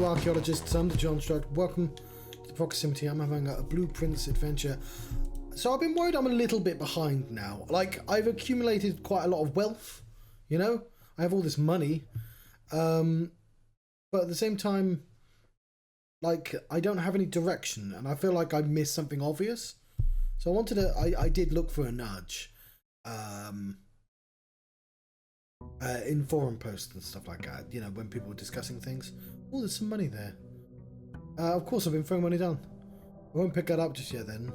you archaeologists. I'm the Johnstruct. Welcome to the proximity. I'm having a blueprints adventure. So I've been worried I'm a little bit behind now. Like, I've accumulated quite a lot of wealth, you know? I have all this money. But at the same time, like, I don't have any direction, and I feel like I missed something obvious. So I wanted to, I did look for a nudge. In forum posts and stuff like that, you know, when people were discussing things. Oh, there's some money there. Of course, I've been throwing money down. I won't pick that up just yet then.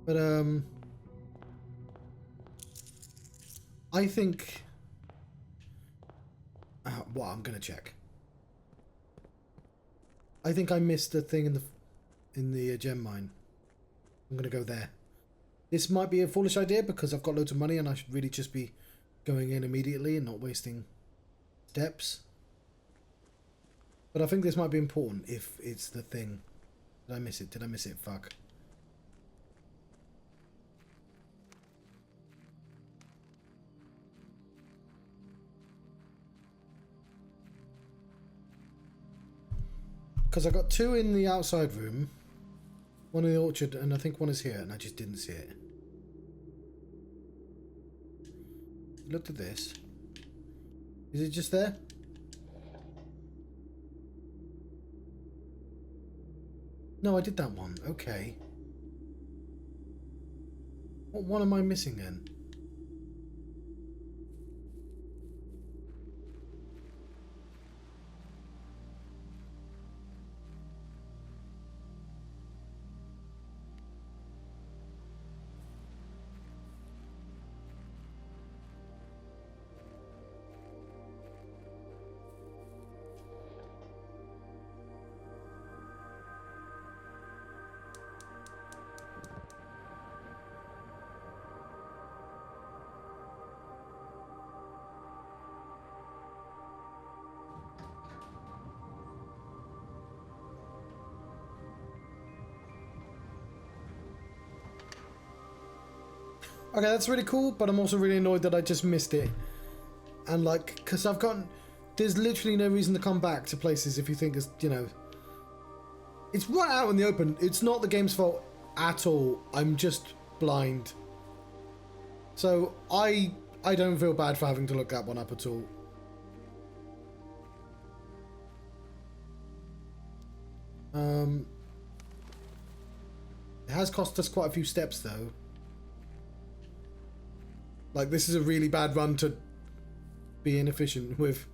But, I think... well, I'm gonna check. I think I missed a thing in the gem mine. I'm gonna go there. This might be a foolish idea because I've got loads of money and I should really just be going in immediately and not wasting steps. But I think this might be important if it's the thing. Did I miss it? Did I miss it? Fuck. Because I got two in the outside room. One in the orchard, and I think one is here, and I just didn't see it. Looked at this. Is it just there? No, I did that one. Okay. What one am I missing then? Okay, that's really cool, but I'm also really annoyed that I just missed it. And like, because I've gotten... There's literally no reason to come back to places if you think it's, you know... It's right out in the open. It's not the game's fault at all. I'm just blind. So, I don't feel bad for having to look that one up at all. It has cost us quite a few steps, though. Like, this is a really bad run to be inefficient with.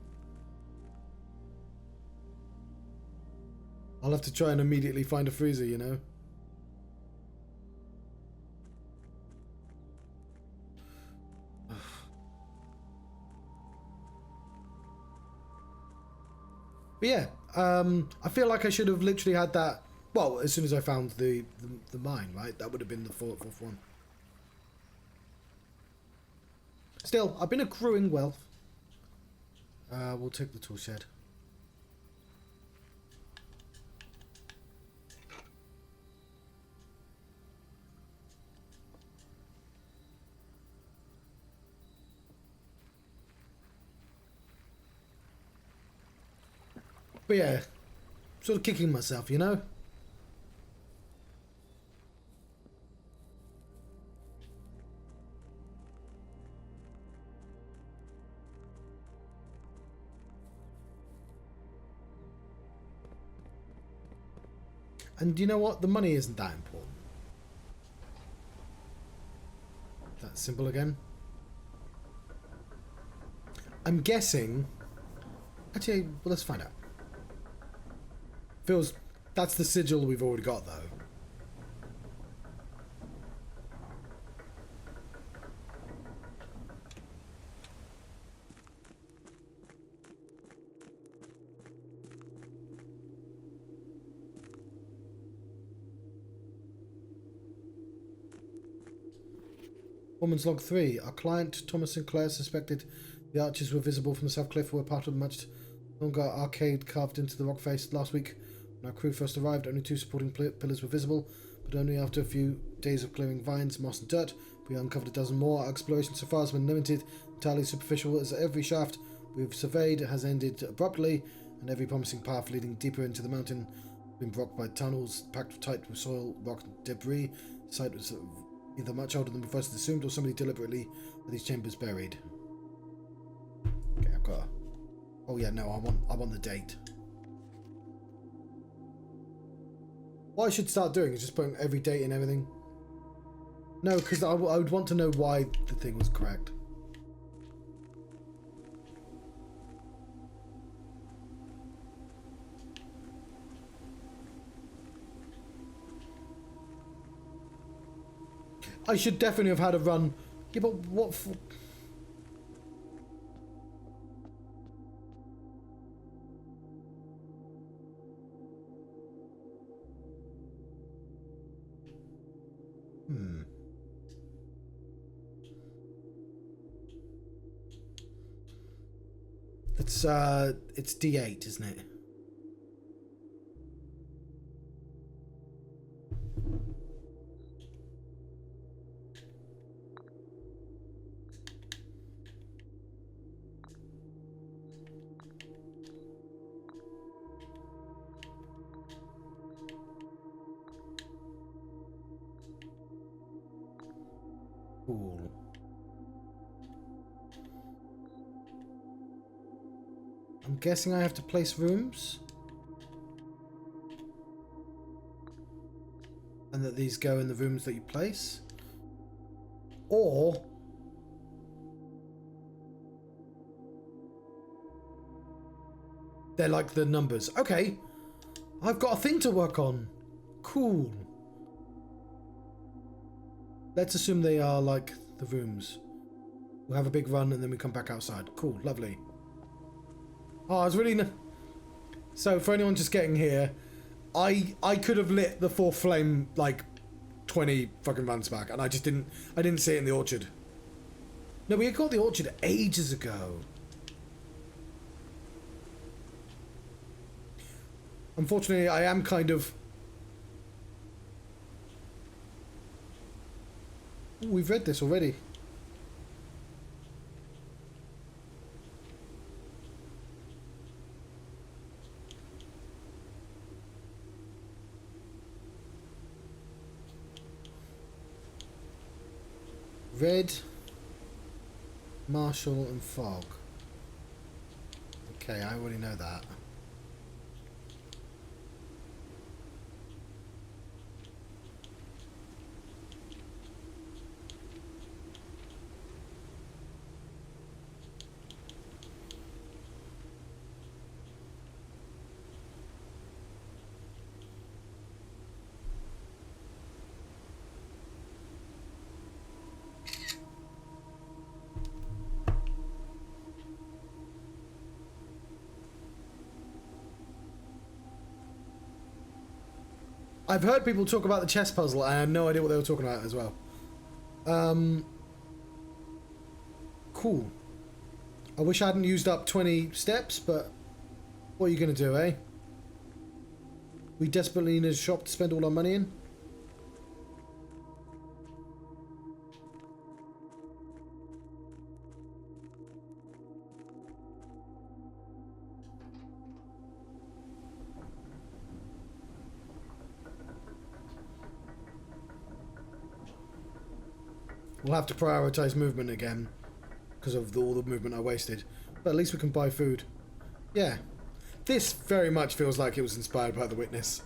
I'll have to try and immediately find a freezer, you know? But yeah, I feel like I should have literally had that, well, as soon as I found the mine, right? That would have been the fourth one. Still, I've been accruing wealth. We'll take the tool shed. But yeah, sort of kicking myself, you know? And you know what? The money isn't that important. That's simple again. I'm guessing... Actually, well, let's find out. Feels... That's the sigil we've already got, though. Woman's log 3. Our client, Thomas Sinclair, suspected the arches were visible from the south cliff were part of a much longer arcade carved into the rock face. Last week, when our crew first arrived, only two supporting pillars were visible. but only after a few days of clearing vines, moss and dirt. We uncovered a dozen more. Our exploration so far has been limited, entirely superficial, as every shaft we've surveyed has ended abruptly, and every promising path leading deeper into the mountain has been blocked by tunnels packed tight with soil, rock and debris. The site was either much older than we first assumed, or somebody deliberately had these chambers buried. Okay, I've got... Oh yeah, no, I want the date. What I should start doing is just putting every date and everything. No, because I would want to know why the thing was correct. I should definitely have had a run. Yeah, but what for? It's D8, isn't it? Cool. I'm guessing I have to place rooms. And that these go in the rooms that you place. Or... they're like the numbers. Okay. I've got a thing to work on. Cool. Let's assume they are like the rooms. We'll have a big run and then we come back outside. Cool. Lovely. Oh, I was really... So, for anyone just getting here, I could have lit the fourth flame like 20 fucking runs back, and I didn't see it in the orchard. No, we got the orchard ages ago. Unfortunately, I am kind of... Ooh, we've read this already. Red, Marshall and Fog. Okay, I already know that. I've heard people talk about the chess puzzle, and I had no idea what they were talking about as well. Cool. I wish I hadn't used up 20 steps, but what are you going to do, eh? We desperately need a shop to spend all our money in? We'll have to prioritise movement again because of all the movement I wasted. But at least we can buy food. Yeah. This very much feels like it was inspired by The Witness.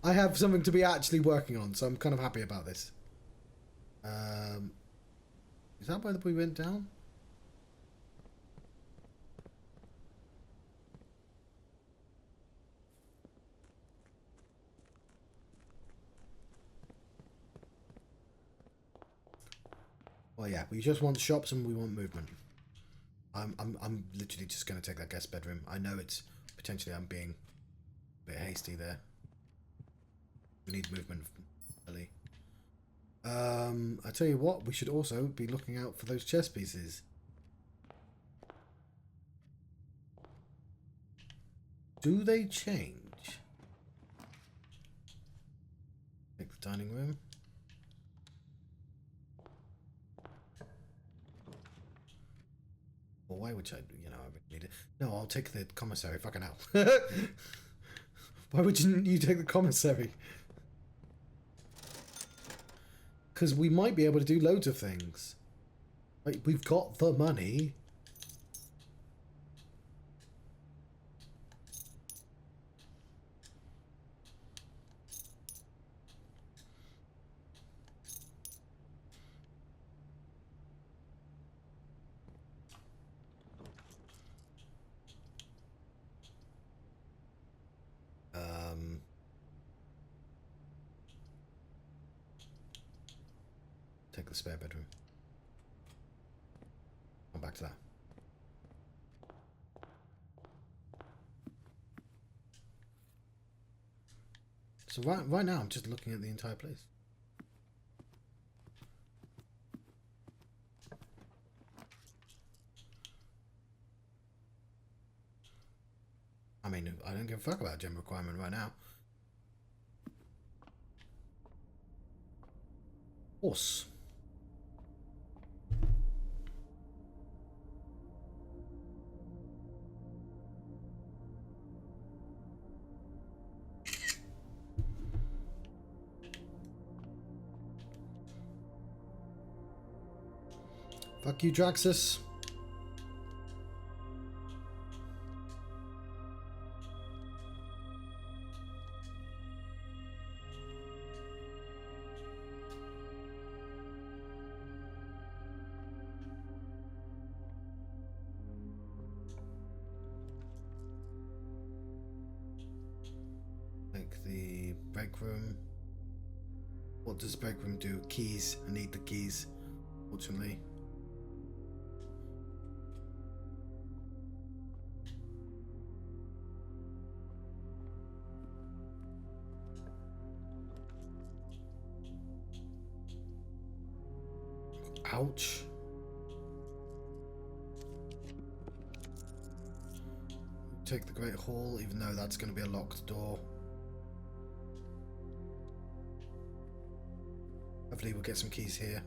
I have something to be actually working on, so I'm kind of happy about this. Is that where we went down? Well, yeah, we just want shops and we want movement. I'm literally just going to take that guest bedroom. I know it's potentially I'm being a bit hasty there. We need movement, really. I tell you what, we should also be looking out for those chess pieces. Do they change? Dining room. Well, why would I, you know, I would need it. No, I'll take the commissary, fucking hell. Why wouldn't you take the commissary? Because we might be able to do loads of things. Like, we've got the money. Take the spare bedroom. Come back to that. So right now I'm just looking at the entire place. I mean, I don't give a fuck about gem requirement right now. Horse. Fuck you, Draxus. Like the break room. What does break room do? Keys. I need the keys, fortunately. Ouch. Take the Great Hall, even though that's going to be a locked door. Hopefully we'll get some keys here.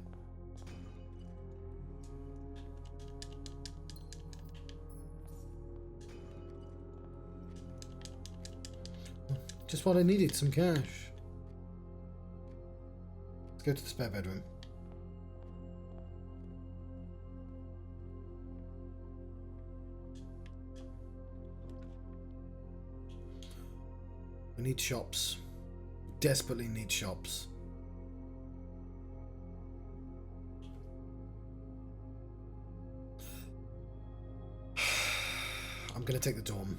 Just what I needed, some cash. Let's go to the spare bedroom. We need shops. Desperately need shops. I'm gonna take the dorm.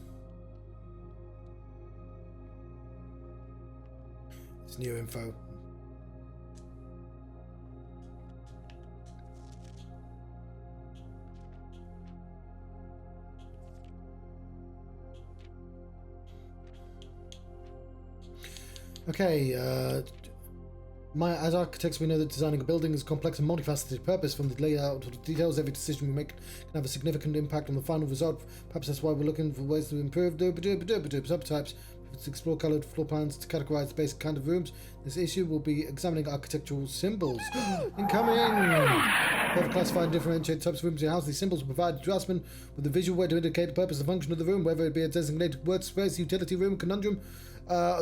It's new info. Okay, as architects, we know that designing a building is a complex and multifaceted purpose. From the layout to the details, every decision we make can have a significant impact on the final result. Perhaps that's why we're looking for ways to improve subtypes, to explore coloured floor plans to categorize the basic kind of rooms. This issue will be examining architectural symbols. Incoming! Further classify and differentiate types of rooms in your house. These symbols will provide draftsmen with a visual way to indicate the purpose and function of the room, whether it be a designated workspace, utility room, conundrum.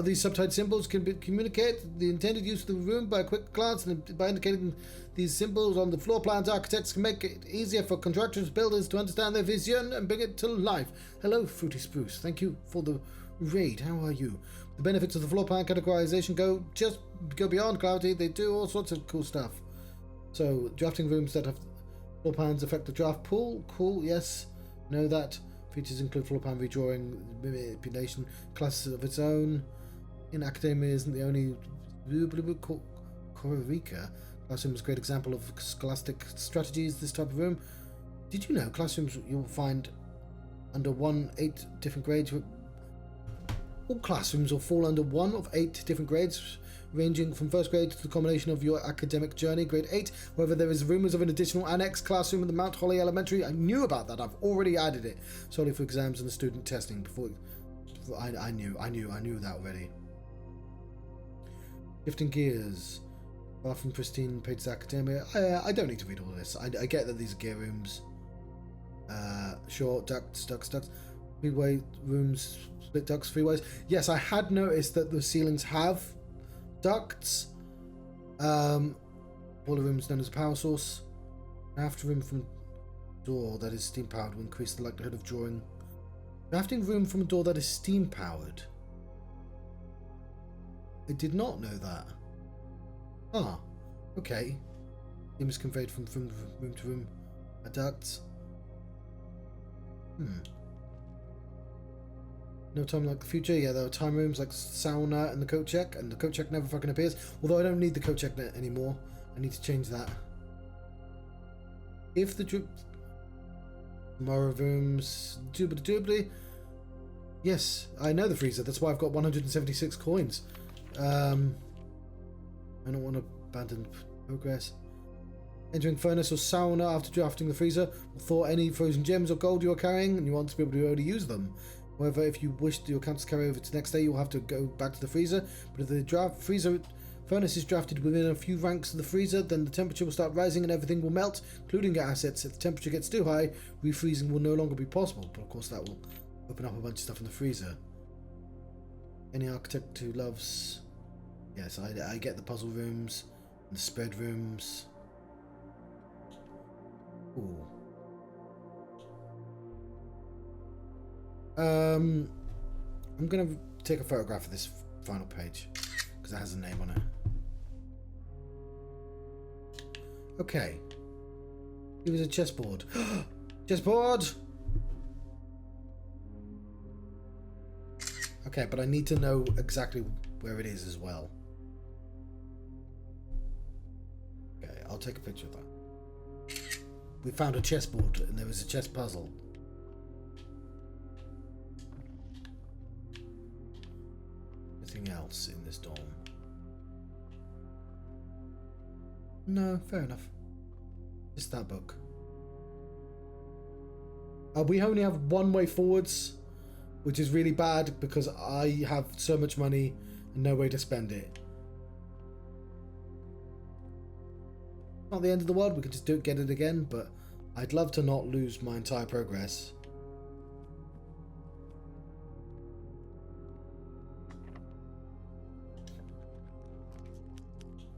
These subtype symbols can communicate the intended use of the room by a quick glance, and by indicating these symbols on the floor plans, architects can make it easier for contractors, builders to understand their vision and bring it to life. Hello, Fruity Spruce. Thank you for the raid. How are you? The benefits of the floor plan categorization go beyond Cloudy. They do all sorts of cool stuff. So, drafting rooms that have floor plans affect the draft pool. Cool, yes. Know that. Features include floor plan redrawing, manipulation, classes of its own. In academia isn't the only Kororika. Classroom is a great example of scholastic strategies, this type of room. Did you know classrooms you'll find under 8 different grades? All classrooms will fall under one of 8 different grades, ranging from first grade to the combination of your academic journey, grade 8. However, there is rumours of an additional annex classroom at the Mount Holly Elementary. I knew about that. I've already added it solely for exams and the student testing. I knew that already. Shifting gears. Far from pristine Pages Academia. I don't need to read all of this. I get that these are gear rooms. Short ducts. Freeway rooms, split ducts, freeways. Yes, I had noticed that the ceilings have ducts. Boiler rooms known as a power source. Draft room from door that is steam powered will increase the likelihood of drawing. Drafting room from a door that is steam powered. I did not know that. Ah, okay. Steam is conveyed from room to room. A duct. No time like the future. Yeah, there are time rooms like sauna and the coat check, and the coat check never fucking appears. Although I don't need the coat check anymore. I need to change that. If the tomorrow rooms doobly. Yes, I know the freezer. That's why I've got 176 coins. I don't want to abandon progress. Entering furnace or sauna after drafting the freezer will thaw any frozen gems or gold you are carrying, and you want to be able to already use them. However, if you wish your account to carry over to the next day, you'll have to go back to the freezer. But if the furnace is drafted within a few ranks of the freezer, then the temperature will start rising and everything will melt, including your assets. If the temperature gets too high, refreezing will no longer be possible. But of course, that will open up a bunch of stuff in the freezer. Any architect who loves... Yes, I get the puzzle rooms and the spread rooms. Ooh. I'm gonna take a photograph of this final page because it has a name on it. Okay. It was a chessboard. Chessboard! Okay, but I need to know exactly where it is as well. Okay, I'll take a picture of that. We found a chessboard and there was a chess puzzle. Anything else in this dorm? No, fair enough. Just that book. We only have one way forwards, which is really bad because I have so much money and no way to spend it. Not the end of the world, we could just get it again, but I'd love to not lose my entire progress.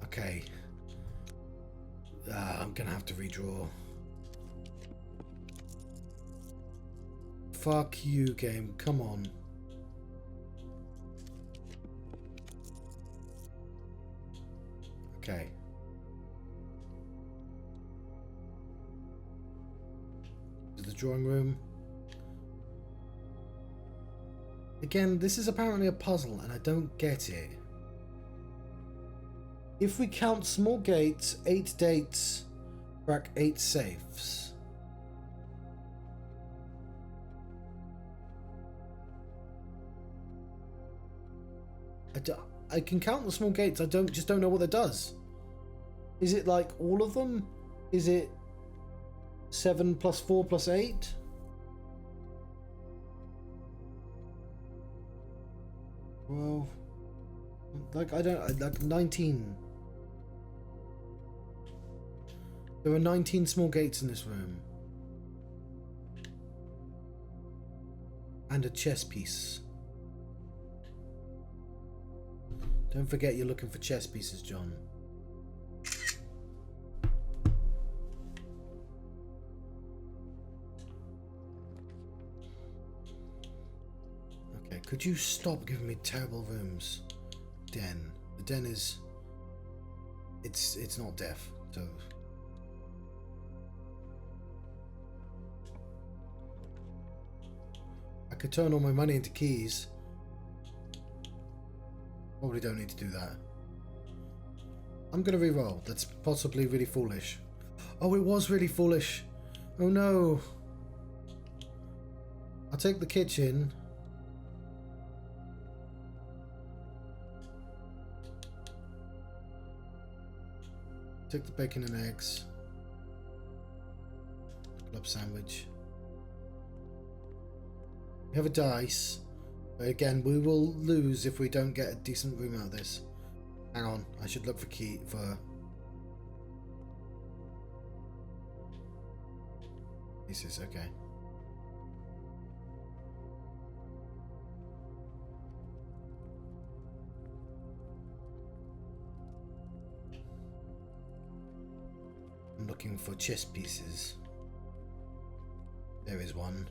Okay. I'm gonna have to redraw. Fuck you, game. Come on. Okay. To the drawing room. Again, this is apparently a puzzle and I don't get it. If we count small gates, 8 dates, crack 8 safes. I can count the small gates, I just don't know what that does. Is it like all of them? Is it 7 plus 4 plus 8? Well, like like 19. There are 19 small gates in this room. And a chess piece. Don't forget you're looking for chess pieces, John. Okay, could you stop giving me terrible rooms? Den. The den is... It's not deaf, so... I could turn all my money into keys. Probably don't need to do that. I'm gonna re-roll. That's possibly really foolish. Oh, it was really foolish. Oh no. I'll take the kitchen. Take the bacon and eggs. Club sandwich. We have a dice. But again, we will lose if we don't get a decent room out of this. Hang on, I should look for key for pieces. Okay. I'm looking for chess pieces. There is one.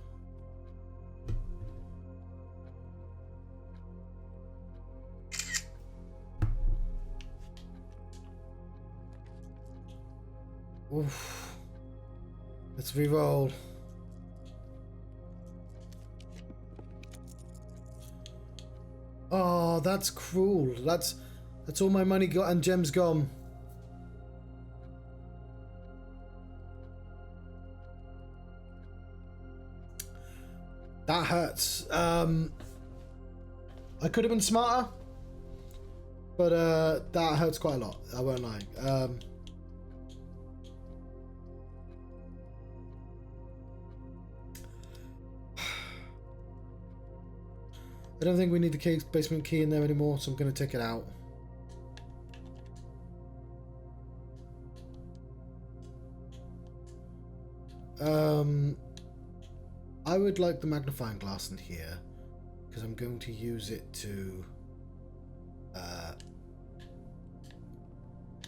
Oof. Let's re-roll. Oh, that's cruel. That's all my money got and gems gone. That hurts. I could have been smarter, but that hurts quite a lot. I won't lie. I don't think we need the basement key in there anymore, so I'm going to take it out. I would like the magnifying glass in here, because I'm going to use it to...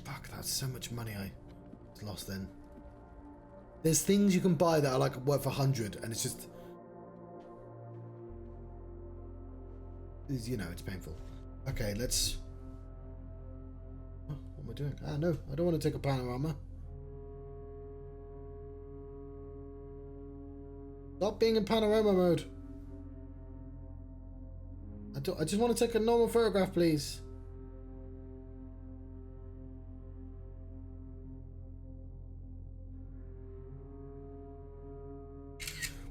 Fuck, that's so much money I lost then. There's things you can buy that are like worth 100, and it's just... You know, it's painful. Okay, let's... Oh, what am I doing? Ah, no, I don't want to take a panorama. Stop being in panorama mode. I just want to take a normal photograph, please.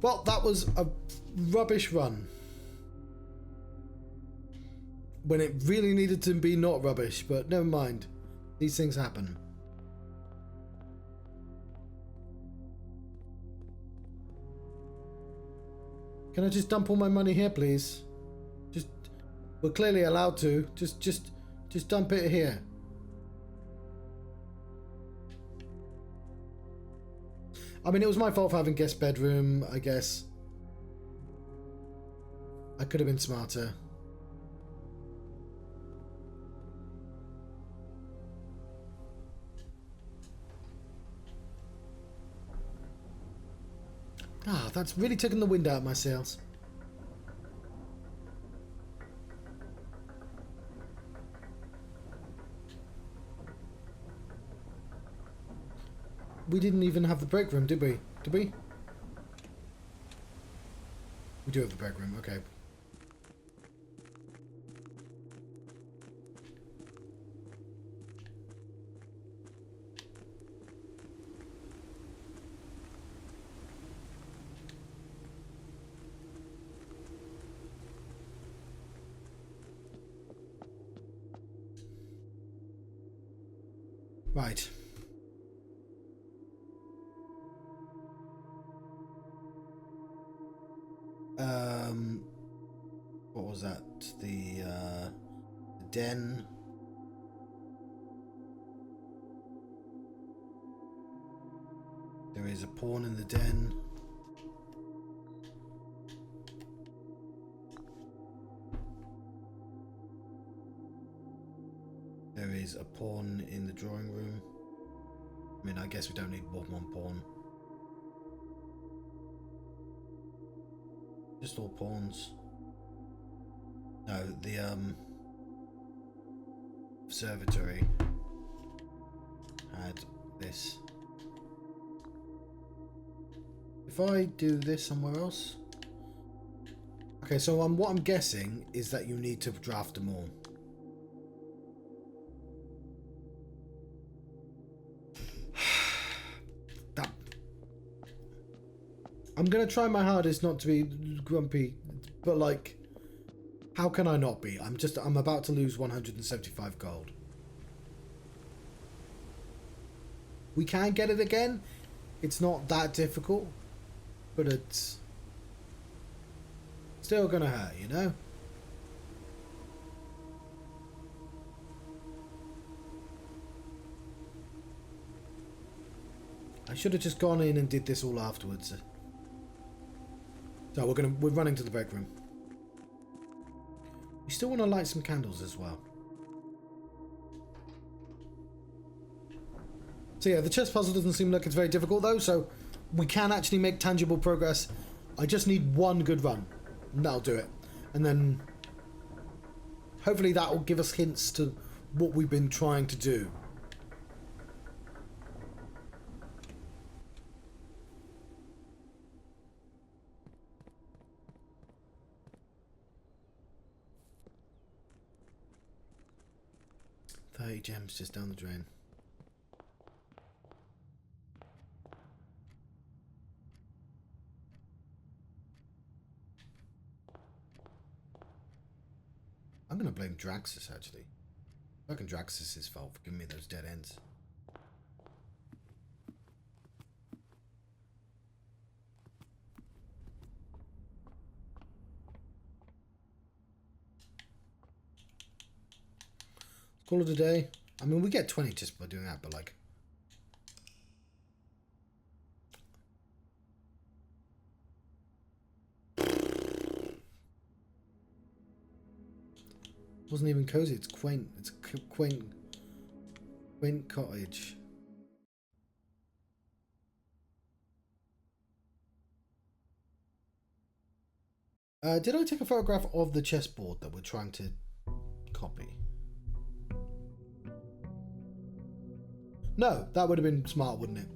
Well, that was a rubbish run. When it really needed to be not rubbish, but never mind. These things happen. Can I just dump all my money here, please? Just, we're clearly allowed to. Just dump it here. I mean, it was my fault for having guest bedroom, I guess. I could have been smarter. Ah, that's really taken the wind out of my sails. We didn't even have the break room, did we? Did we? We do have the break room, okay. Right. What was that? The den. There is a pawn in the den. There is a pawn in the drawing room. I mean, I guess we don't need more than one pawn. Just all pawns. No, the observatory had this. If I do this somewhere else. Okay, so what I'm guessing is that you need to draft them all. I'm gonna try my hardest not to be grumpy, but like, how can I not be? I'm about to lose 175 gold. We can get it again. It's not that difficult, but it's still gonna hurt, you know? I should have just gone in and did this all afterwards. So we're running to the break room. We still want to light some candles as well. So yeah, the chess puzzle doesn't seem like it's very difficult though, so we can actually make tangible progress. I just need one good run, and that'll do it. And then hopefully that will give us hints to what we've been trying to do. Gems just down the drain. I'm gonna blame Draxus actually. I reckon Draxus' fault for giving me those dead ends. Call it a day. I mean, we get 20 just by doing that, but like... Wasn't even cozy, it's quaint. It's a quaint cottage. Did I take a photograph of the chessboard that we're trying to copy? No, that would have been smart, wouldn't it?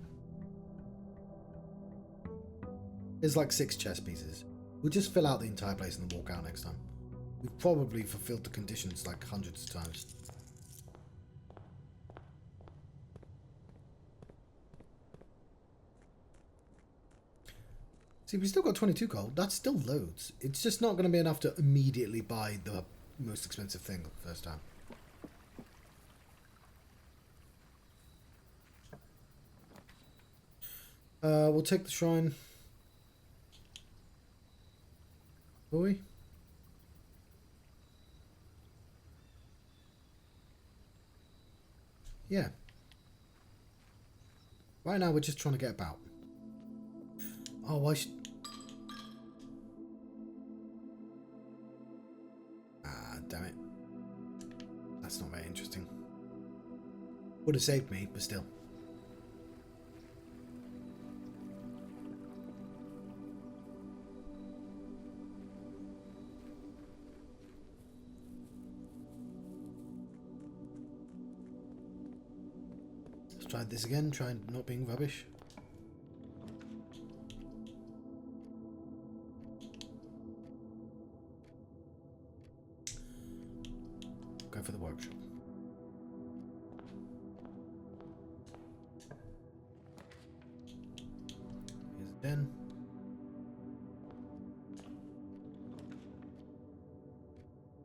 There's like 6 chess pieces. We'll just fill out the entire place and then walk out next time. We've probably fulfilled the conditions like hundreds of times. See, we've still got 22 gold. That's still loads. It's just not going to be enough to immediately buy the most expensive thing the first time. We'll take the shrine. Will we? Yeah. Right now we're just trying to get about. Oh, I should... Ah, damn it. That's not very interesting. Would have saved me, but still. Let's try this again, try not being rubbish. Go for the workshop. Here's a den.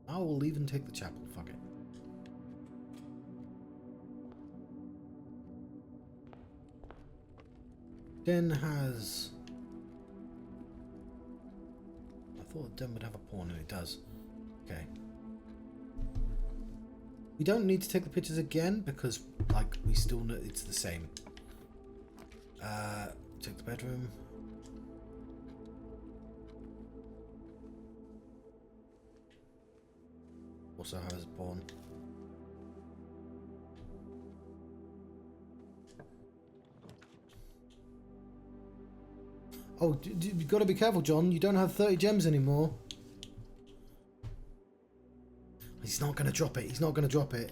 I will even take the chapel, fuck it. Den has... I thought Den would have a pawn, and it does. Okay. We don't need to take the pictures again because, like, we still know it's the same. Take the bedroom. Also has a pawn. Oh, you've got to be careful, John. You don't have 30 gems anymore. He's not going to drop it. He's not going to drop it.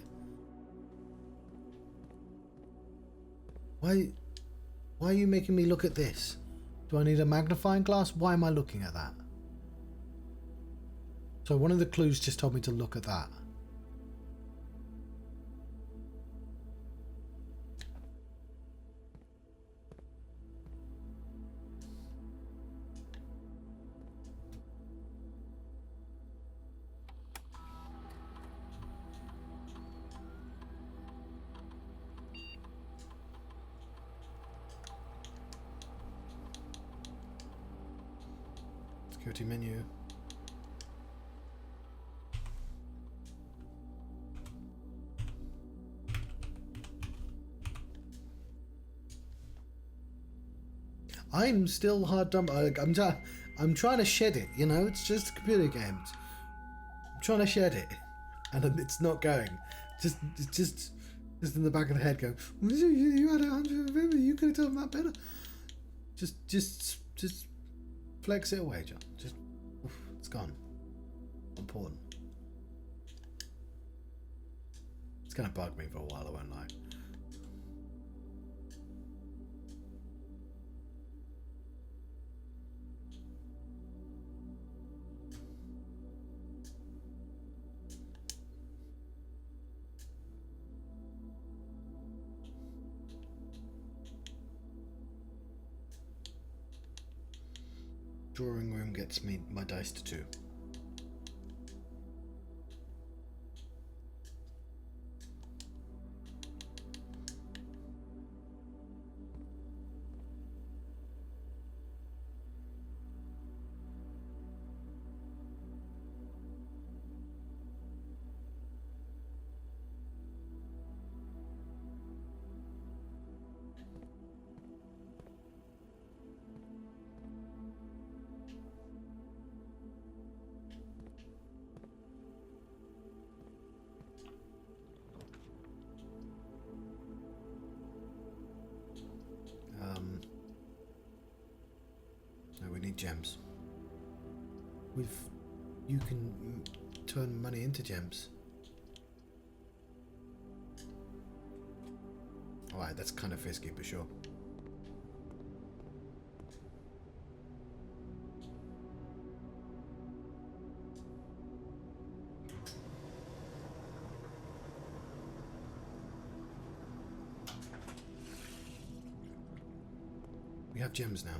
Why are you making me look at this? Do I need a magnifying glass? Why am I looking at that? So one of the clues just told me to look at that. Security menu. I'm still hard done. I'm trying to shed it. You know, it's just a computer game. I'm trying to shed it, and it's not going. Just in the back of the head, going. You had 150. You could have done that better. Just flex it away, John. Just, it's gone. Important. It's gonna bug me for a while, I won't lie. Drawing room gets me my dice to 2. No, we need gems. You can turn money into gems. Alright, that's kind of risky, but sure. We have gems now.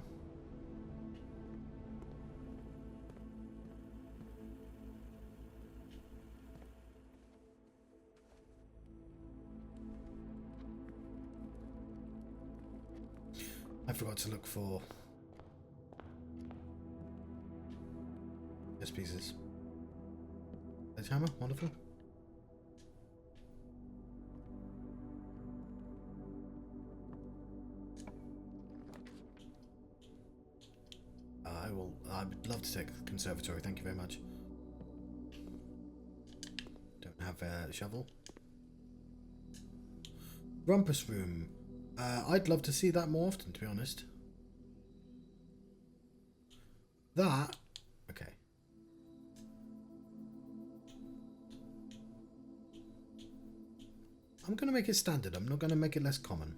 I forgot to look for chess pieces. Sledgehammer, wonderful. I would love to take a conservatory, thank you very much. Don't have a shovel. Rumpus room. I'd love to see that more often, to be honest. That... Okay. I'm going to make it standard. I'm not going to make it less common.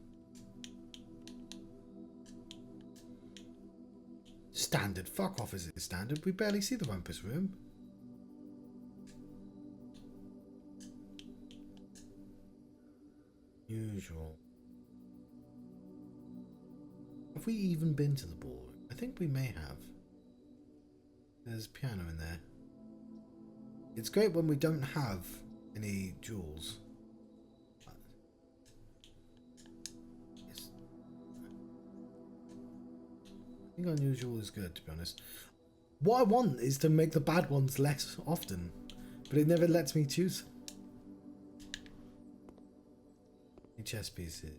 Standard. Fuck off, is it standard? We barely see the Rumpus room. Usual. Have we even been to the ballroom? I think we may have. There's a piano in there. It's great when we don't have any jewels. I think unusual is good, to be honest. What I want is to make the bad ones less often, but it never lets me choose. Chess pieces.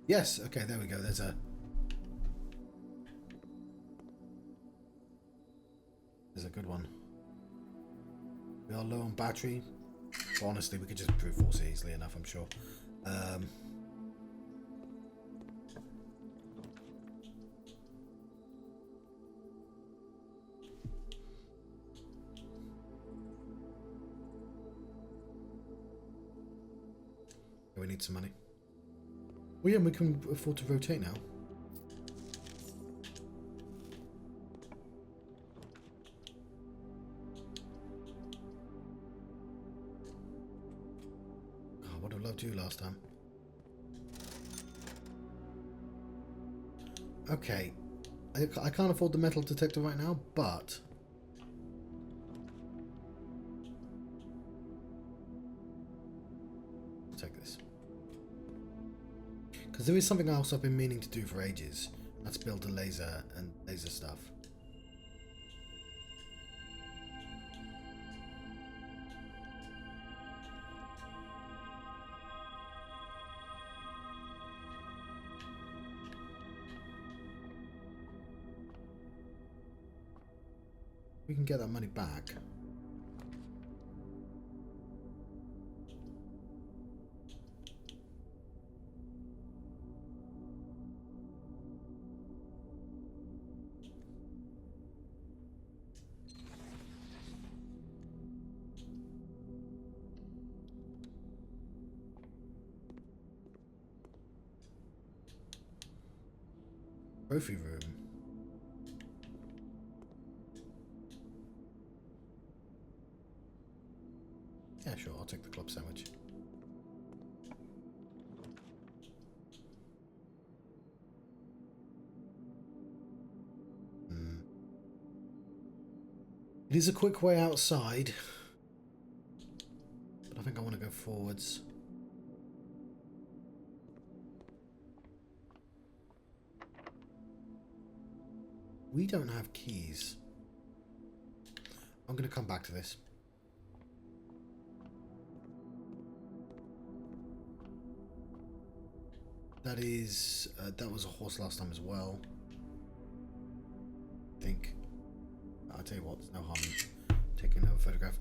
Yes, okay, there we go. There's a good one. We are low on battery. But honestly, we could just brute force it easily enough, I'm sure. We need some money. Well, yeah, we can afford to rotate now. Oh, I would have loved you last time. Okay. I can't afford the metal detector right now, but... I'll take this. Because there is something else I've been meaning to do for ages. That's build a laser and laser stuff. We can get that money back. Trophy room. Yeah, sure, I'll take the club sandwich. It is a quick way outside, but I think I want to go forwards. We don't have keys. I'm going to come back to this. That is, that was a horse last time as well. I think. I'll tell you what, there's no harm in taking another photograph.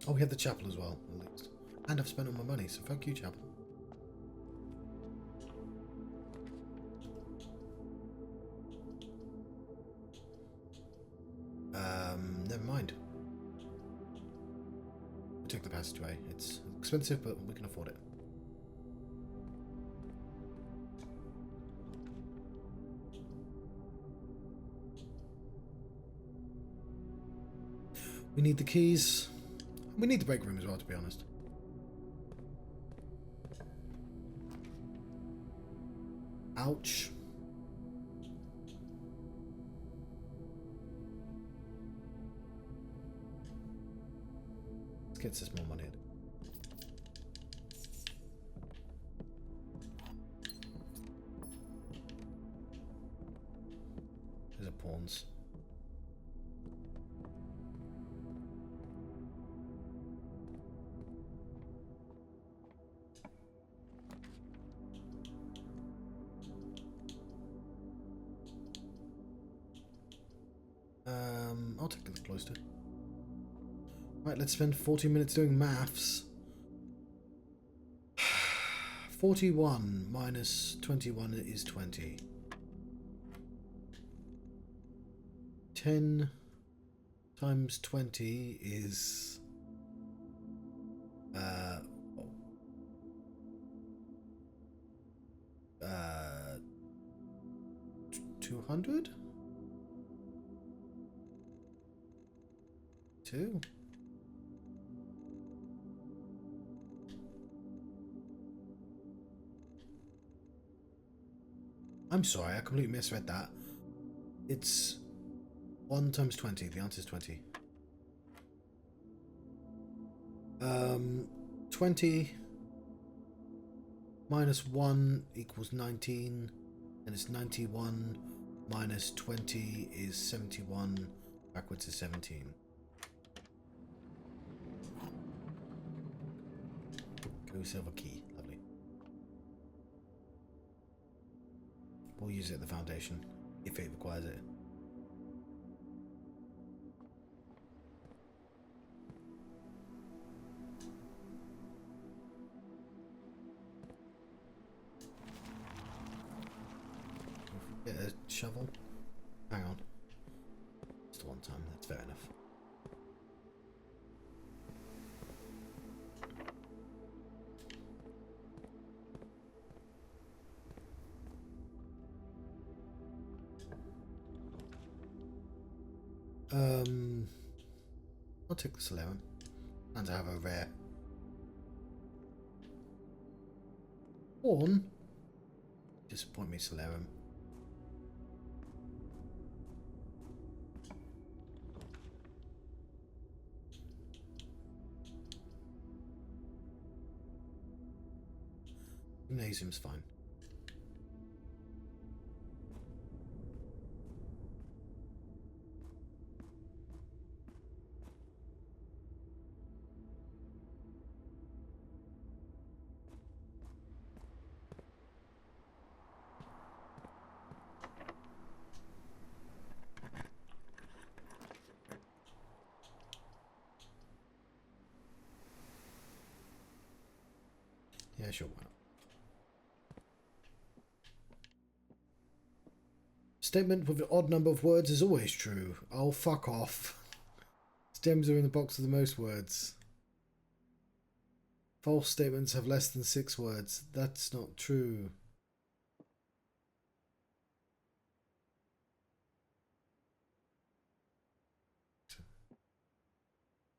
Oh, we have the chapel as well, at least. And I've spent all my money, so fuck you, chapel. Never mind. We'll take the passageway. It's expensive, but we can afford it. We need the keys. We need the break room as well, to be honest. Ouch. Let's get some more money in. There's a pawns. I'll take the cloister. Right, let's spend 40 minutes doing maths. 41 minus 21 is 20. 10 times 20 is 200? 2? I'm sorry, I completely misread that. It's 1 times 20. The answer is 20. 20 minus 1 equals 19, and it's 91 minus 20 is 71. Backwards is 17. Go silver key. Lovely. We'll use it at the foundation if it requires it. Get a shovel. Hang on. Just one time. That's fair enough. I'll take the Solarium. And I have a rare horn. Disappoint me, Solarium. Gymnasium's fine. Yeah, sure. Why not? Statement with an odd number of words is always true. Oh, fuck off. Stems are in the box with the most words. False statements have less than 6 words. That's not true.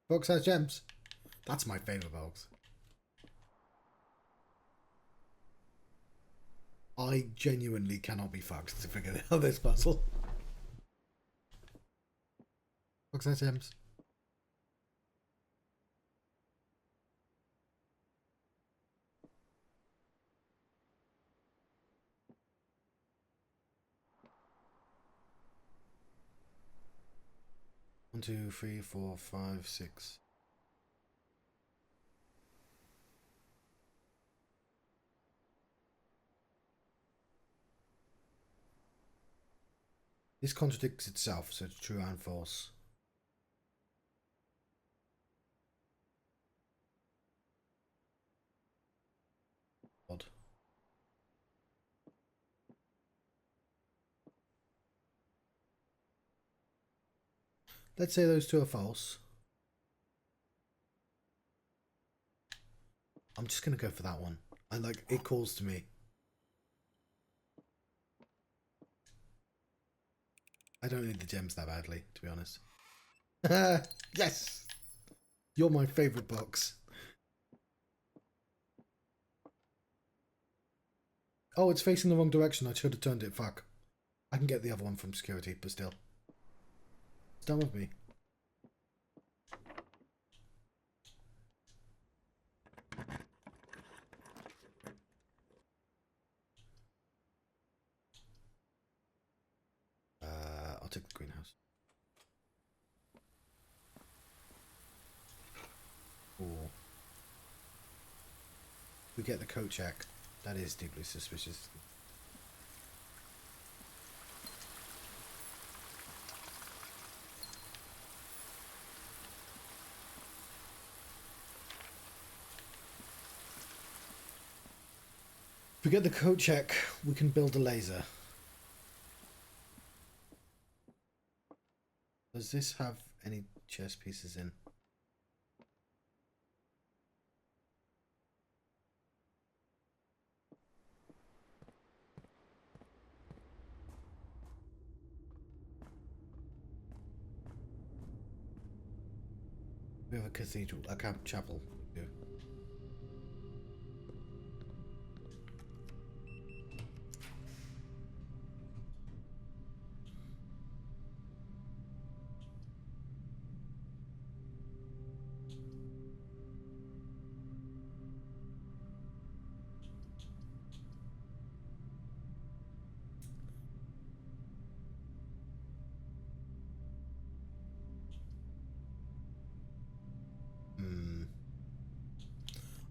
Box has gems. That's my favourite box. I genuinely cannot be fucked to figure out this puzzle. Box has gems. One, two, three, four, five, six. This contradicts itself, so it's true and false. Odd. Let's say those two are false. I'm just going to go for that one. And like, it calls to me. I don't need the gems that badly, to be honest. Yes! You're my favourite box. Oh, it's facing the wrong direction. I should have turned it. Fuck. I can get the other one from security, but still. It's done with me. I'll take the greenhouse. Ooh. We get the coat check. That is deeply suspicious. If we get the coat check, we can build a laser. Does this have any chess pieces in? We have a cathedral, a chapel. We do.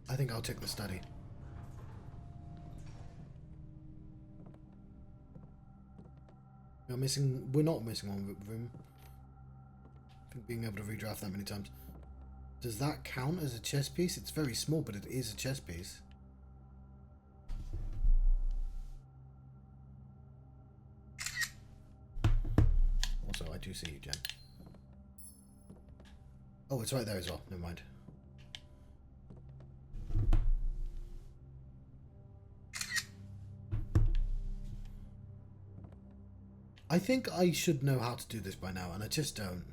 I think I'll take the study. We're not missing one room. I think being able to redraft that many times. Does that count as a chess piece? It's very small, but it is a chess piece. Also, I do see you, Jen. Oh, it's right there as well. Never mind. I think I should know how to do this by now, and I just don't.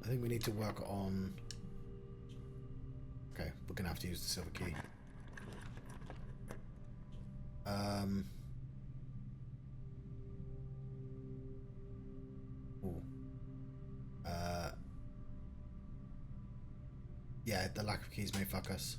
I think we need to work on... Okay, we're going to have to use the silver key. Ooh. Yeah, the lack of keys may fuck us.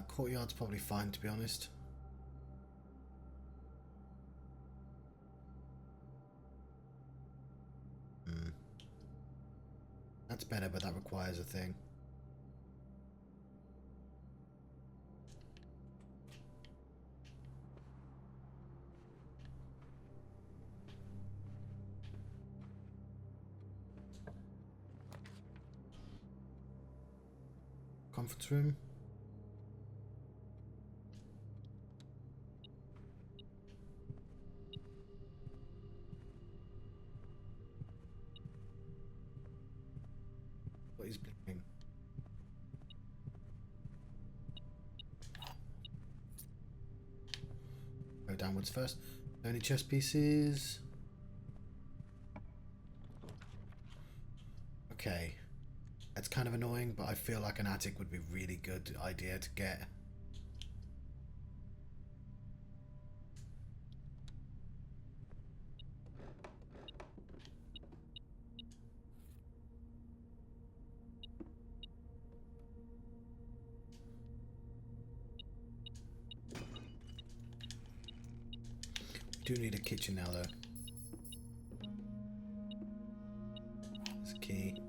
Courtyard's probably fine, to be honest. That's better, but that requires a thing. Conference room. What is blinking? Go downwards first. Only chess pieces. Okay. That's kind of annoying, but I feel like an attic would be a really good idea to get. Do need a kitchen now, though. There's a key.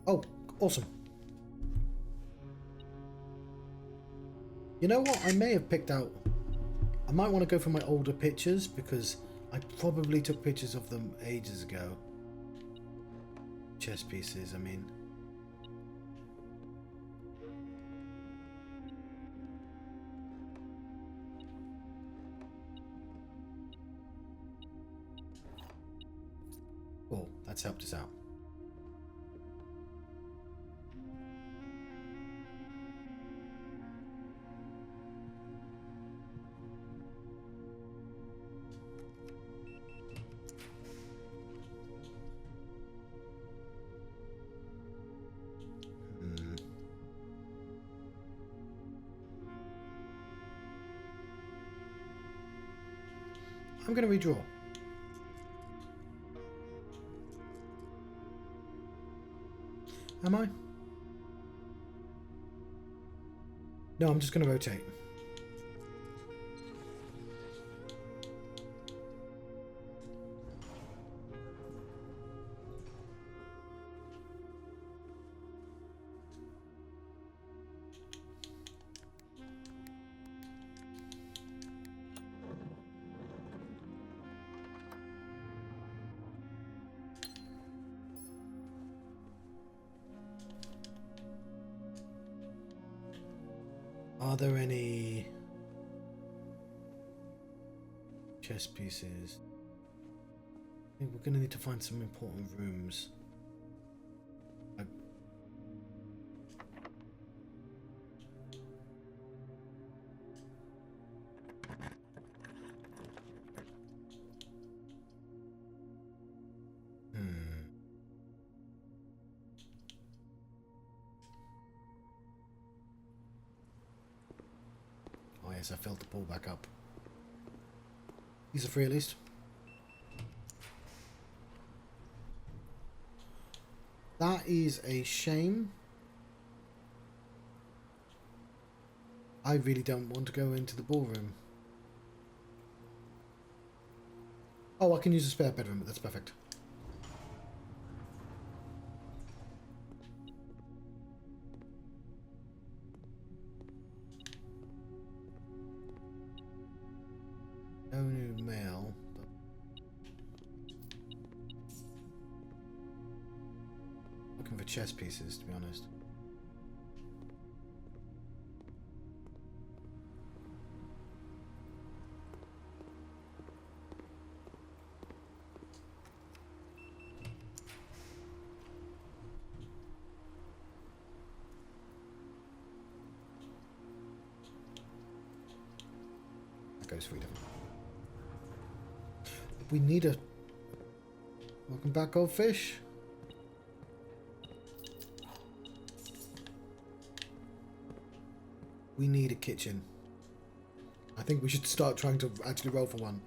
Oh, awesome. You know what? I may have picked out... I might want to go for my older pictures because I probably took pictures of them ages ago. Chess pieces, I mean. Cool, that's helped us out. I'm going to redraw. Am I? No, I'm just going to rotate. Are there any chess pieces? I think we're going to need to find some important rooms. I filled the pool back up. These are free at least. That is a shame. I really don't want to go into the ballroom. Oh, I can use a spare bedroom, but that's perfect. No new mail. Looking for chess pieces, to be honest. That goes freedom. We need a... Welcome back, goldfish. We need a kitchen. I think we should start trying to actually roll for one.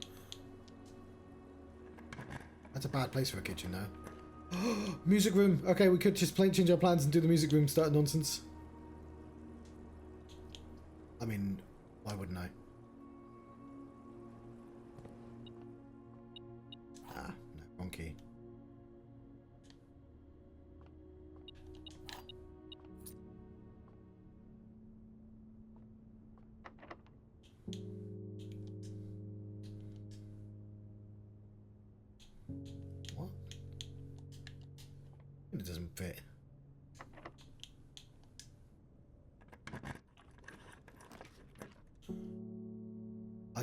That's a bad place for a kitchen, though. Music room. Okay, we could just change our plans and do the music room start nonsense. I mean, why wouldn't I?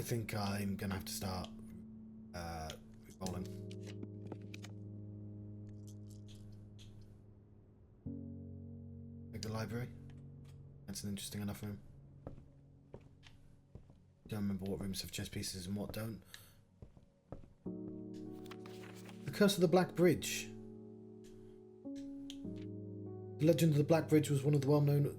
think I'm gonna have to start rolling. Like the library. That's an interesting enough room. Don't remember what rooms have chess pieces and what don't. The Curse of the Black Bridge. The legend of the Black Bridge was one of the well-known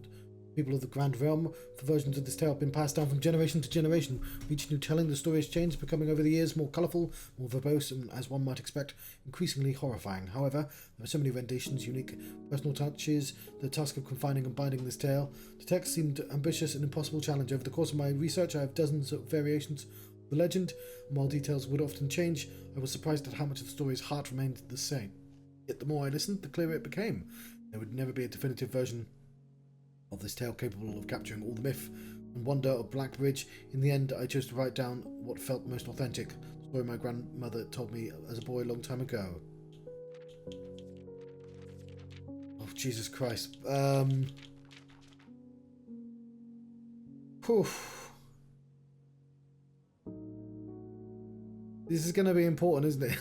people of the Grand Realm. The versions of this tale have been passed down from generation to generation. Each new telling, the story has changed, becoming over the years more colourful, more verbose, and, as one might expect, increasingly horrifying. However, there are so many renditions, unique personal touches, the task of confining and binding this tale. The text seemed ambitious and impossible challenge. Over the course of my research, I have dozens of variations of the legend, and while details would often change, I was surprised at how much of the story's heart remained the same. Yet the more I listened, the clearer it became. There would never be a definitive version of this tale capable of capturing all the myth and wonder of Black Bridge. In the end, I chose to write down what felt most authentic, the story my grandmother told me as a boy a long time ago. Oh, Jesus Christ. Whew. This is going to be important, isn't it?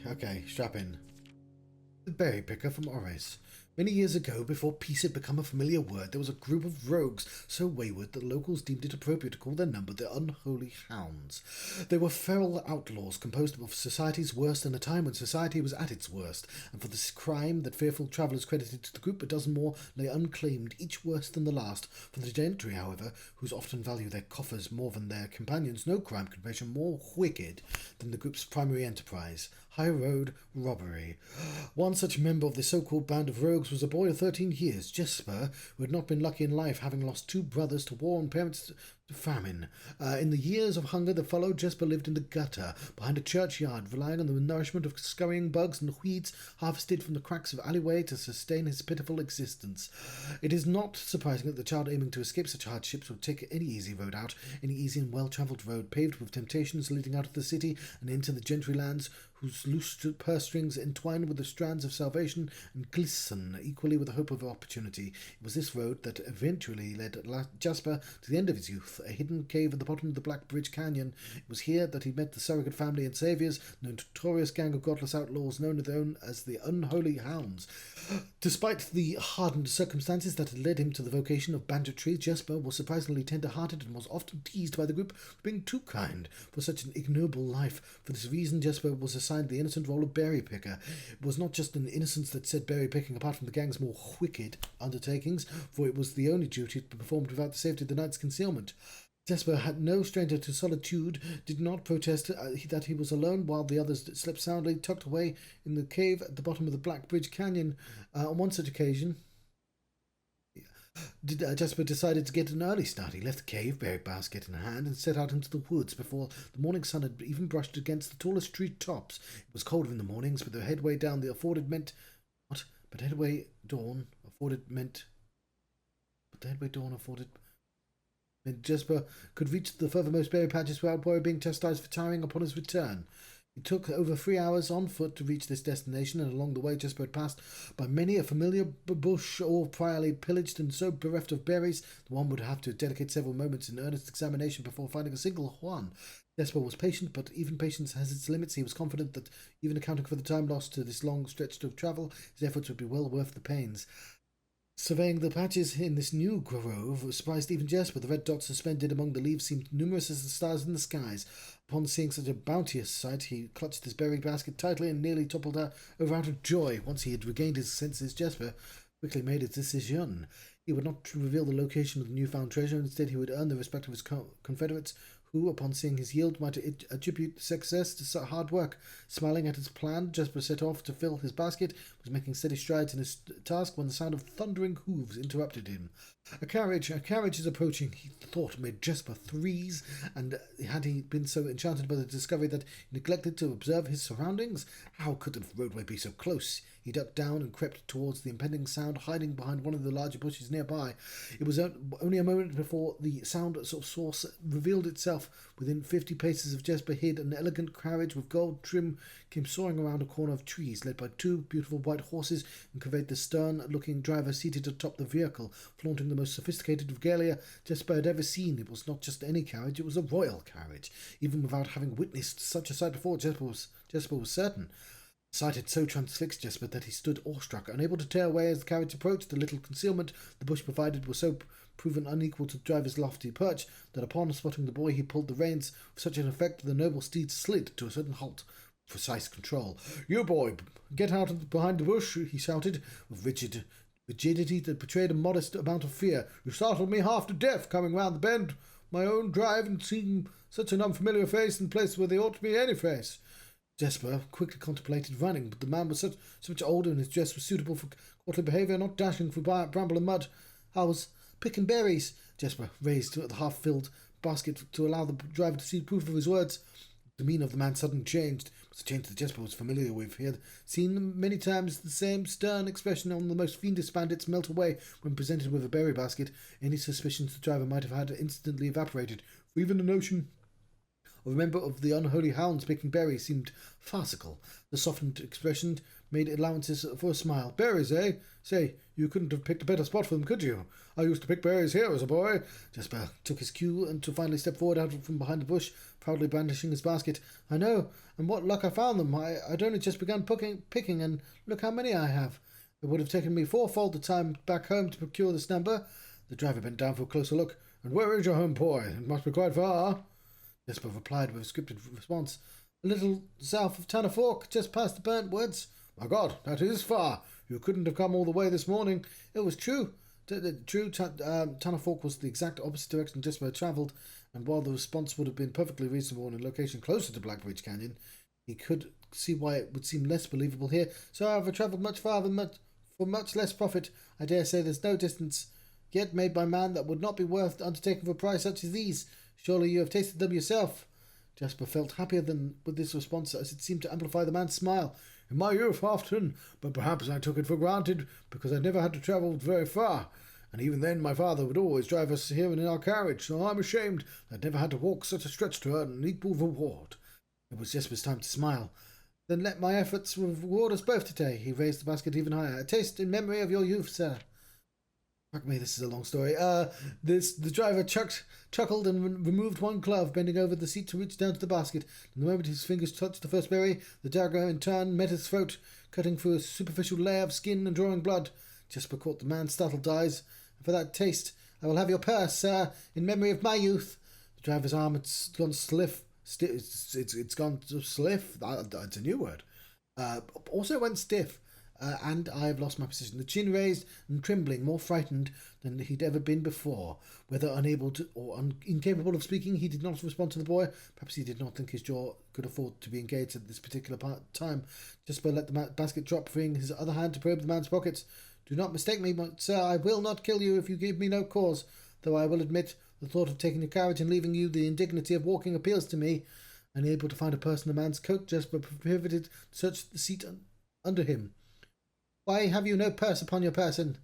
Okay, strap in. The berry picker from Orris. Many years ago, before peace had become a familiar word, there was a group of rogues so wayward that locals deemed it appropriate to call their number the Unholy Hounds. They were feral outlaws composed of society's worst in a time when society was at its worst, and for this crime that fearful travellers credited to the group, a dozen more lay unclaimed, each worse than the last. For the gentry, however, whose often value their coffers more than their companions, no crime could measure more wicked than the group's primary enterprise, high road robbery. One such member of the so-called band of rogues was a boy of 13 years, Jesper, who had not been lucky in life, having lost 2 brothers to war and parents to famine. In the years of hunger that followed, Jesper lived in the gutter, behind a churchyard, relying on the nourishment of scurrying bugs and weeds harvested from the cracks of alleyway to sustain his pitiful existence. It is not surprising that the child aiming to escape such hardships would take any easy road out, any easy and well-travelled road, paved with temptations leading out of the city and into the gentry lands, whose loose purse strings entwine with the strands of salvation and glisten equally with the hope of opportunity. It was this road that eventually led Jasper to the end of his youth, a hidden cave at the bottom of the Black Bridge Canyon. It was here that he met the surrogate family and saviors, the notorious gang of godless outlaws known as the Unholy Hounds. Despite the hardened circumstances that had led him to the vocation of banditry, Jasper was surprisingly tender-hearted and was often teased by the group for being too kind for such an ignoble life. For this reason, Jasper was assigned the innocent role of berry picker. It was not just an innocence that set berry picking apart from the gang's more wicked undertakings, for it was the only duty to be performed without the safety of the night's concealment. Jasper had no stranger to solitude, did not protest that he was alone while the others slept soundly, tucked away in the cave at the bottom of the Black Bridge Canyon. On one such occasion, Jasper decided to get an early start. He left the cave, berry basket in hand, and set out into the woods before the morning sun had even brushed against the tallest tree tops. It was colder in the mornings, but the headway down the afforded meant... What? But headway dawn afforded meant... But the headway dawn afforded... meant Jasper could reach the furthermost berry patches without worry being chastised for tiring upon his return. It took over 3 hours on foot to reach this destination, and along the way Jasper had passed by many a familiar bush or priory pillaged and so bereft of berries that one would have to dedicate several moments in earnest examination before finding a single one. Jasper was patient, but even patience has its limits. He was confident that, even accounting for the time lost to this long stretch of travel, his efforts would be well worth the pains. Surveying the patches in this new grove surprised even Jasper. The red dots suspended among the leaves seemed numerous as the stars in the skies. Upon seeing such a bounteous sight, he clutched his berry basket tightly and nearly toppled over out of joy. Once he had regained his senses, Jasper quickly made his decision. He would not reveal the location of the newfound treasure. Instead, he would earn the respect of his confederates, who, upon seeing his yield, might attribute success to hard work. Smiling at his plan, Jasper set off to fill his basket, was making steady strides in his task when the sound of thundering hooves interrupted him. A carriage is approaching, he thought, made Jasper freeze, and had he been so enchanted by the discovery that he neglected to observe his surroundings? How could the roadway be so close? He ducked down and crept towards the impending sound, hiding behind one of the larger bushes nearby. It was only a moment before the sound source revealed itself. Within 50 paces of Jasper hid an elegant carriage with gold trim came soaring around a corner of trees, led by 2 beautiful white white horses and conveyed the stern-looking driver seated atop the vehicle, flaunting the most sophisticated regalia Jesper had ever seen. It was not just any carriage, it was a royal carriage. Even without having witnessed such a sight before, Jesper was certain. The sight had so transfixed Jesper that he stood awestruck, unable to tear away as the carriage approached. The little concealment the bush provided was so proven unequal to the driver's lofty perch that upon spotting the boy he pulled the reins with such an effect that the noble steed slid to a sudden halt with precise control. "You boy, get out of behind the bush," he shouted, with rigidity that betrayed a modest amount of fear. "You startled me half to death coming round the bend my own drive and seeing such an unfamiliar face in place where there ought to be any face." Jesper quickly contemplated running, but the man was so much older and his dress was suitable for courtly behaviour, not dashing through bramble and mud. "I was picking berries." Jesper raised the half-filled basket to allow the driver to see proof of his words. The demeanour of the man suddenly changed. It was a change that Jesper was familiar with. He had seen many times the same stern expression on the most fiendish bandits melt away when presented with a berry basket. Any suspicions the driver might have had instantly evaporated, for even the notion of a member of the unholy hounds picking berries seemed farcical. The softened expression made allowances for a smile. "Berries, eh? Say, you couldn't have picked a better spot for them, could you? I used to pick berries here as a boy." Jesper took his cue and to finally step forward out from behind the bush, proudly brandishing his basket. "I know, and what luck I found them. I'd only just begun picking, and look how many I have. It would have taken me fourfold the time back home to procure this number." The driver bent down for a closer look. "And where is your home, boy? It must be quite far." Jesper replied with a scripted response. "A little south of Tanner Fork, just past the burnt woods." "My God, that is far. You couldn't have come all the way this morning." It was true. Tanner Fork was the exact opposite direction Jesper had travelled, and while the response would have been perfectly reasonable in a location closer to Blackbridge Canyon, he could see why it would seem less believable here. "So I have travelled much farther for much less profit. I dare say there's no distance yet made by man that would not be worth undertaking for a price such as these. Surely you have tasted them yourself." Jasper felt happier than with this response, as it seemed to amplify the man's smile. "In my youth, often, but perhaps I took it for granted, because I never had to travel very far, and even then my father would always drive us here in our carriage, so I'm ashamed that I never had to walk such a stretch to earn an equal reward." It was Jasper's time to smile. "Then let my efforts reward us both today." He raised the basket even higher. "A taste in memory of your youth, sir." Fuck me, this is a long story. The driver chuckled and removed one glove, bending over the seat to reach down to the basket. And the moment his fingers touched the first berry, the dagger in turn met his throat, cutting through a superficial layer of skin and drawing blood. Jesper caught the man's startled eyes. "And for that taste, I will have your purse, sir, in memory of my youth." The driver's arm had gone stiff. It's gone stiff. That's a new word. Also went stiff. And I have lost my position. The chin raised and trembling, more frightened than he'd ever been before. Whether unable to or incapable of speaking, he did not respond to the boy. Perhaps he did not think his jaw could afford to be engaged at this particular time. Jasper let the basket drop, freeing his other hand to probe the man's pockets. "Do not mistake me, sir. I will not kill you if you give me no cause. Though I will admit, the thought of taking your carriage and leaving you the indignity of walking appeals to me." Unable to find a purse in the man's coat, Jasper pivoted to search the seat under him. "Why have you no purse upon your person?"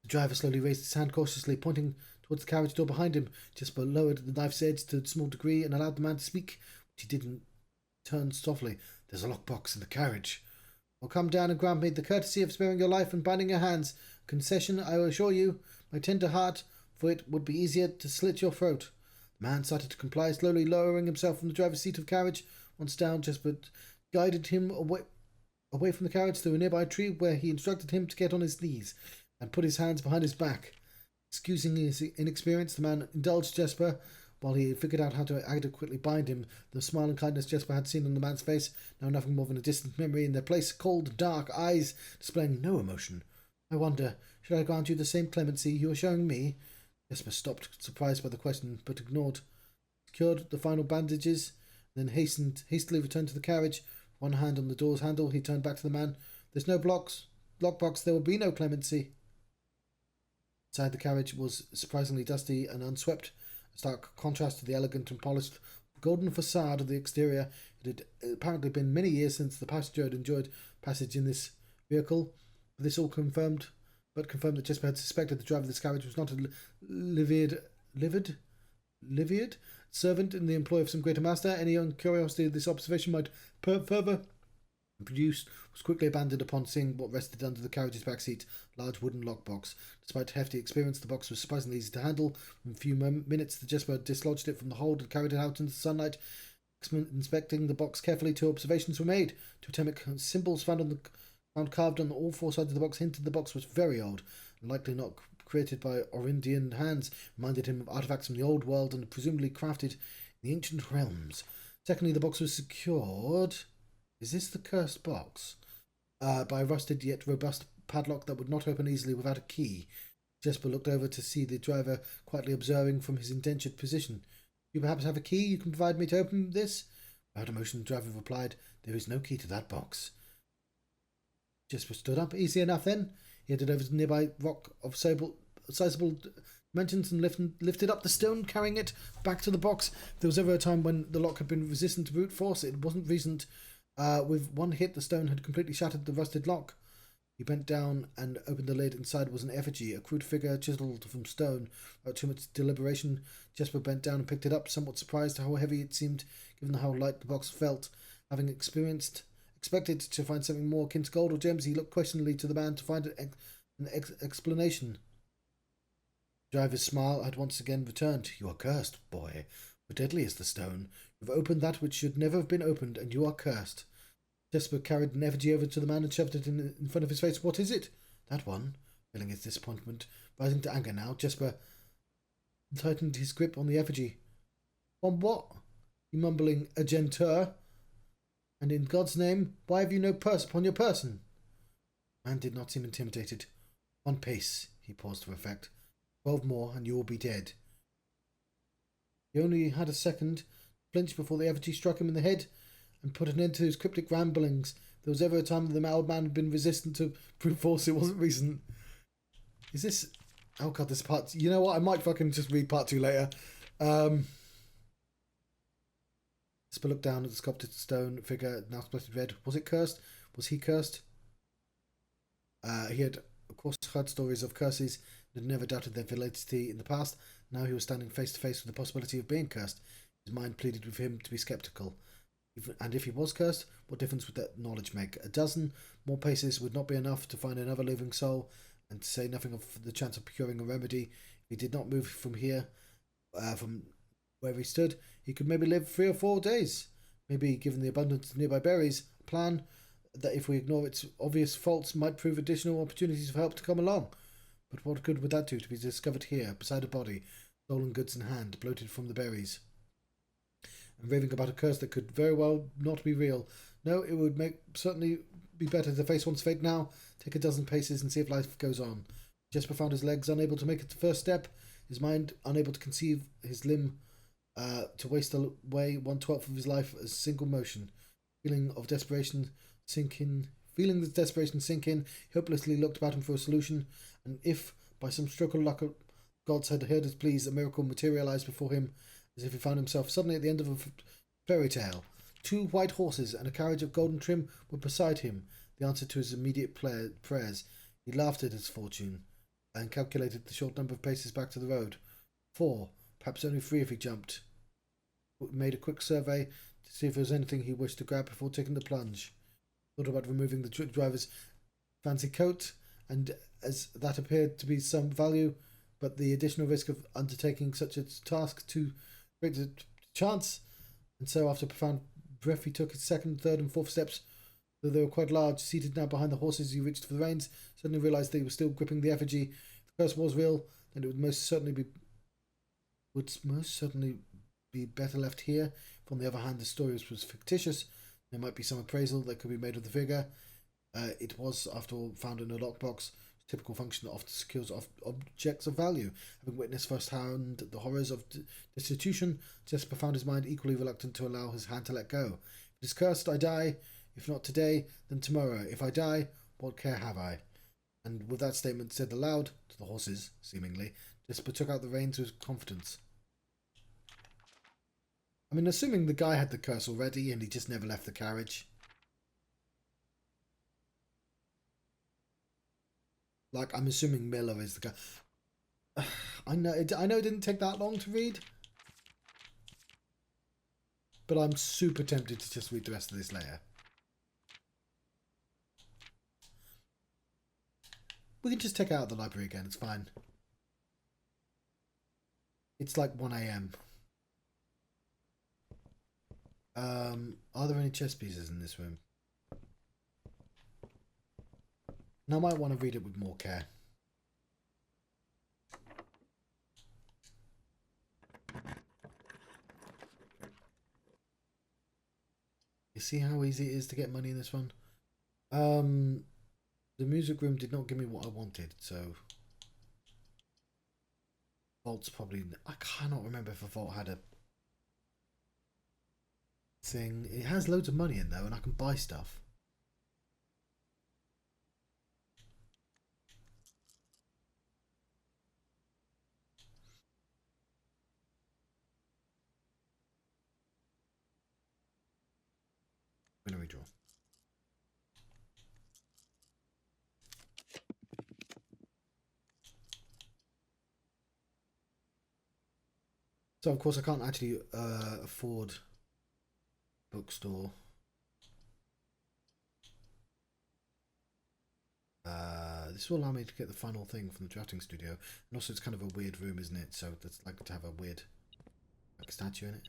The driver slowly raised his hand cautiously, pointing towards the carriage door behind him. Jasper lowered the knife's edge to a small degree and allowed the man to speak, which he didn't. Turned softly. "There's a lockbox in the carriage." "Well, come down and grant me the courtesy of sparing your life and binding your hands. Concession, I will assure you, my tender heart, for it would be easier to slit your throat." The man started to comply, slowly lowering himself from the driver's seat of the carriage. Once down, Jasper guided him away from the carriage to a nearby tree, where he instructed him to get on his knees and put his hands behind his back. Excusing his inexperience, the man indulged Jasper while he figured out how to adequately bind him. The smile and kindness Jasper had seen on the man's face, now nothing more than a distant memory. In their place, cold, dark eyes displaying no emotion. "I wonder, should I grant you the same clemency you are showing me?" Jasper stopped, surprised by the question, but ignored. Secured the final bandages, then hastily returned to the carriage. One hand on the door's handle, he turned back to the man. "There's no lockbox, there will be no clemency." Inside the carriage was surprisingly dusty and unswept, a stark contrast to the elegant and polished golden facade of the exterior. It had apparently been many years since the passenger had enjoyed passage in this vehicle. This all confirmed that Jesper had suspected the driver of this carriage was not a livid servant in the employ of some greater master. Any young curiosity of this observation might further produced was quickly abandoned upon seeing what rested under the carriage's back seat, a large wooden lockbox. Despite hefty experience, the box was surprisingly easy to handle. In a few minutes, the Jesper dislodged it from the hold and carried it out into the sunlight. Inspecting the box carefully, two observations were made. Two atomic symbols found carved on all four sides of the box hinted the box was very old, and likely not created by Orindian hands, reminded him of artifacts from the old world and presumably crafted in the ancient realms. Secondly, the box was secured. Is this the cursed box? By a rusted yet robust padlock that would not open easily without a key. Jesper looked over to see the driver quietly observing from his indentured position. You perhaps have a key you can provide me to open this? Without emotion, the driver replied, There is no key to that box. Jesper stood up. Easy enough then. He headed over to the nearby rock of sizable dimensions and lifted up the stone, carrying it back to the box. If there was ever a time when the lock had been resistant to brute force, it wasn't recent. With one hit, the stone had completely shattered the rusted lock. He bent down and opened the lid. Inside was an effigy, a crude figure chiseled from stone. Without too much deliberation, Jesper bent down and picked it up, somewhat surprised how heavy it seemed, given how light the box felt. Having expected to find something more akin to gold or gems, he looked questioningly to the man to find an explanation. The driver's smile had once again returned. You are cursed, boy. For deadly is the stone. You have opened that which should never have been opened, and you are cursed. Jesper carried an effigy over to the man and shoved it in front of his face. What is it? That one. Feeling his disappointment, rising to anger now, Jesper tightened his grip on the effigy. On what? He mumbling, a gentur. And in God's name, why have you no purse upon your person? The man did not seem intimidated. One pace, he paused for effect. 12 more, and you will be dead. He only had a second to flinch before the effigy struck him in the head and put an end to his cryptic ramblings. If there was ever a time that the old man had been resistant to brute force, it wasn't recent. Is this... Oh god, this part... You know what? I might fucking just read part 2 later. Jesper looked down at the sculpted stone figure, now splattered red. Was it cursed? Was he cursed? He had, of course, heard stories of curses and had never doubted their validity in the past. Now he was standing face to face with the possibility of being cursed. His mind pleaded with him to be sceptical. And if he was cursed, what difference would that knowledge make? A dozen more paces would not be enough to find another living soul, and to say nothing of the chance of procuring a remedy. If he did not move from here, from where he stood, he could maybe live 3 or 4 days. Maybe, given the abundance of nearby berries, a plan that, if we ignore its obvious faults, might prove additional opportunities for help to come along. But what good would that do to be discovered here, beside a body, stolen goods in hand, bloated from the berries, and raving about a curse that could very well not be real? No, it would certainly be better to face one's fate now, take a dozen paces and see if life goes on. Jesper found his legs unable to make it the first step, his mind unable to conceive his limb to waste away 1/12 of his life as single motion. Feeling the desperation sink in, he hopelessly looked about him for a solution, and if, by some stroke of luck, gods had heard his pleas, a miracle materialized before him, as if he found himself suddenly at the end of a fairy tale. 2 white horses and a carriage of golden trim were beside him, the answer to his immediate prayers. He laughed at his fortune, and calculated the short number of paces back to the road. 4, perhaps only 3 if he jumped. Made a quick survey to see if there was anything he wished to grab before taking the plunge. Thought about removing the driver's fancy coat, and as that appeared to be some value, but the additional risk of undertaking such a task too great a chance, and so after a profound breath he took his second, third and fourth steps. Though they were quite large, seated now behind the horses, he reached for the reins, suddenly realised that he was still gripping the effigy. If the curse was real, then it would most certainly be better left here. If, on the other hand, the story was fictitious, there might be some appraisal that could be made of the figure. It was, after all, found in a lockbox, typical function that often secures objects of value. Having witnessed firsthand the horrors of destitution, Jesper found his mind equally reluctant to allow his hand to let go. If it is cursed, I die. If not today, then tomorrow. If I die, what care have I? And with that statement said aloud, to the horses, seemingly, Jesper took out the reins with confidence. I mean, assuming the guy had the curse already and he just never left the carriage. Like, I'm assuming Miller is the guy. I know it didn't take that long to read. But I'm super tempted to just read the rest of this later. We can just take it out of the library again, it's fine. It's like 1 AM. Are there any chess pieces in this room? And I might want to read it with more care. You see how easy it is to get money in this one? The music room did not give me what I wanted, so Vault's probably... I cannot remember if a Vault had a thing. It has loads of money in though, and I can buy stuff. I'm gonna redraw. So of course I can't actually afford bookstore. This will allow me to get the final thing from the drafting studio. And also it's kind of a weird room, isn't it? So it's like to have a weird like statue in it.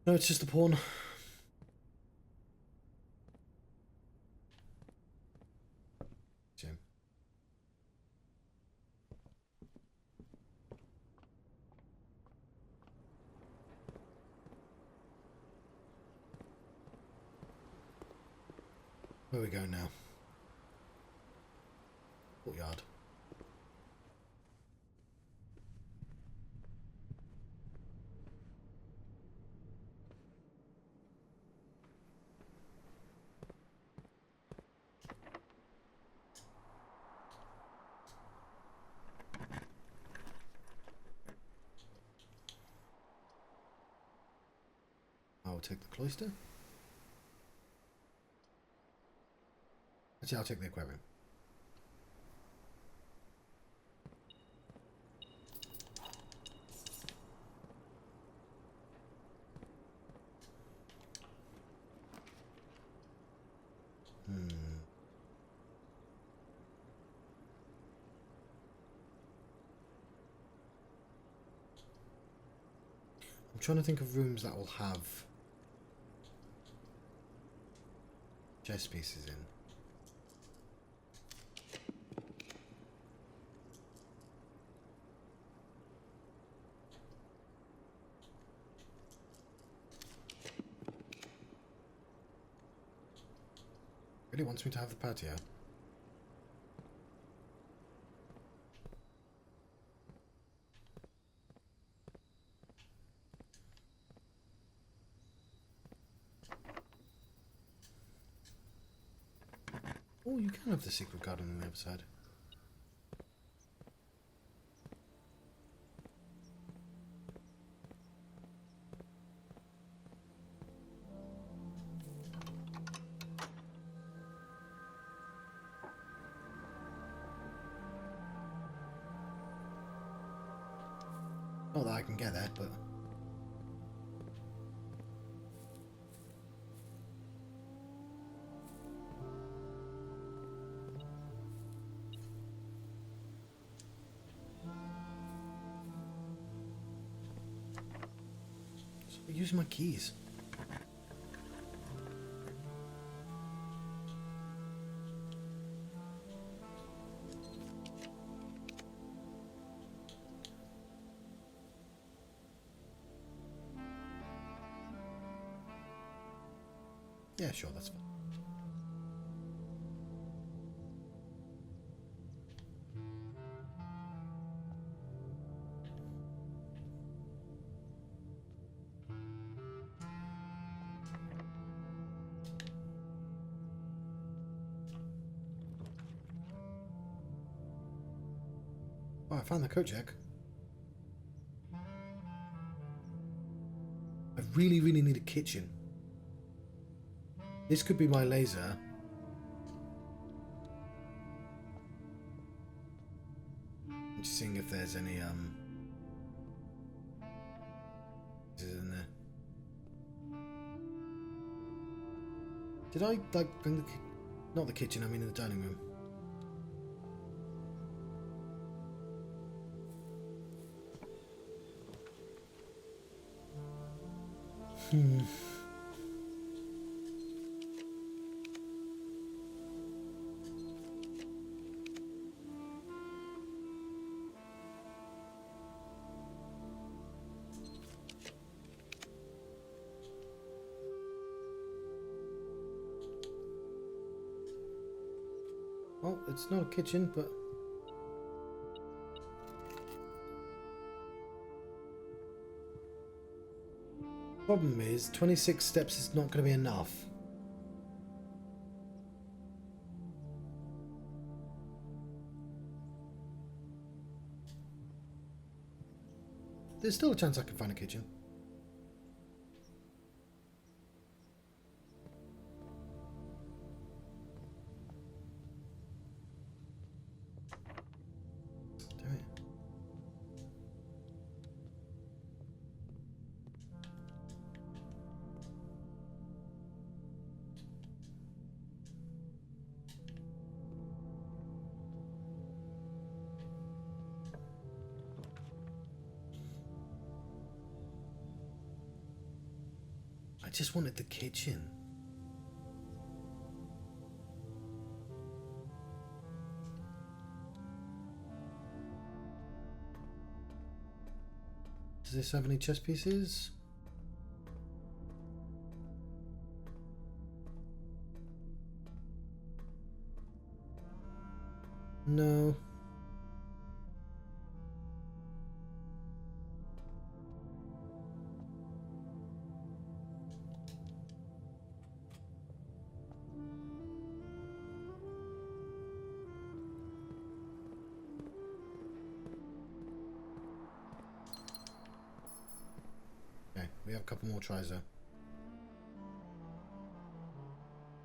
No, it's just a pawn. Shame. Where we go now? Courtyard. I'll take the cloister. Actually, I'll take the aquarium. I'm trying to think of rooms that will have chess pieces in. Really wants me to have the patio. Oh, you can have the secret garden on the other side. Not that I can get there, but... So I'm using my keys. Yeah, sure, that's fine. Oh, I found the coat check. I really, really need a kitchen. This could be my laser. Just seeing if there's any is it in there? Did I like bring the not the kitchen? I mean in the dining room. Well, it's not a kitchen, but problem is 26 steps is not going to be enough. There's still a chance I can find a kitchen. I just wanted the kitchen. Does this have any chess pieces? No. Okay, we have a couple more tries though.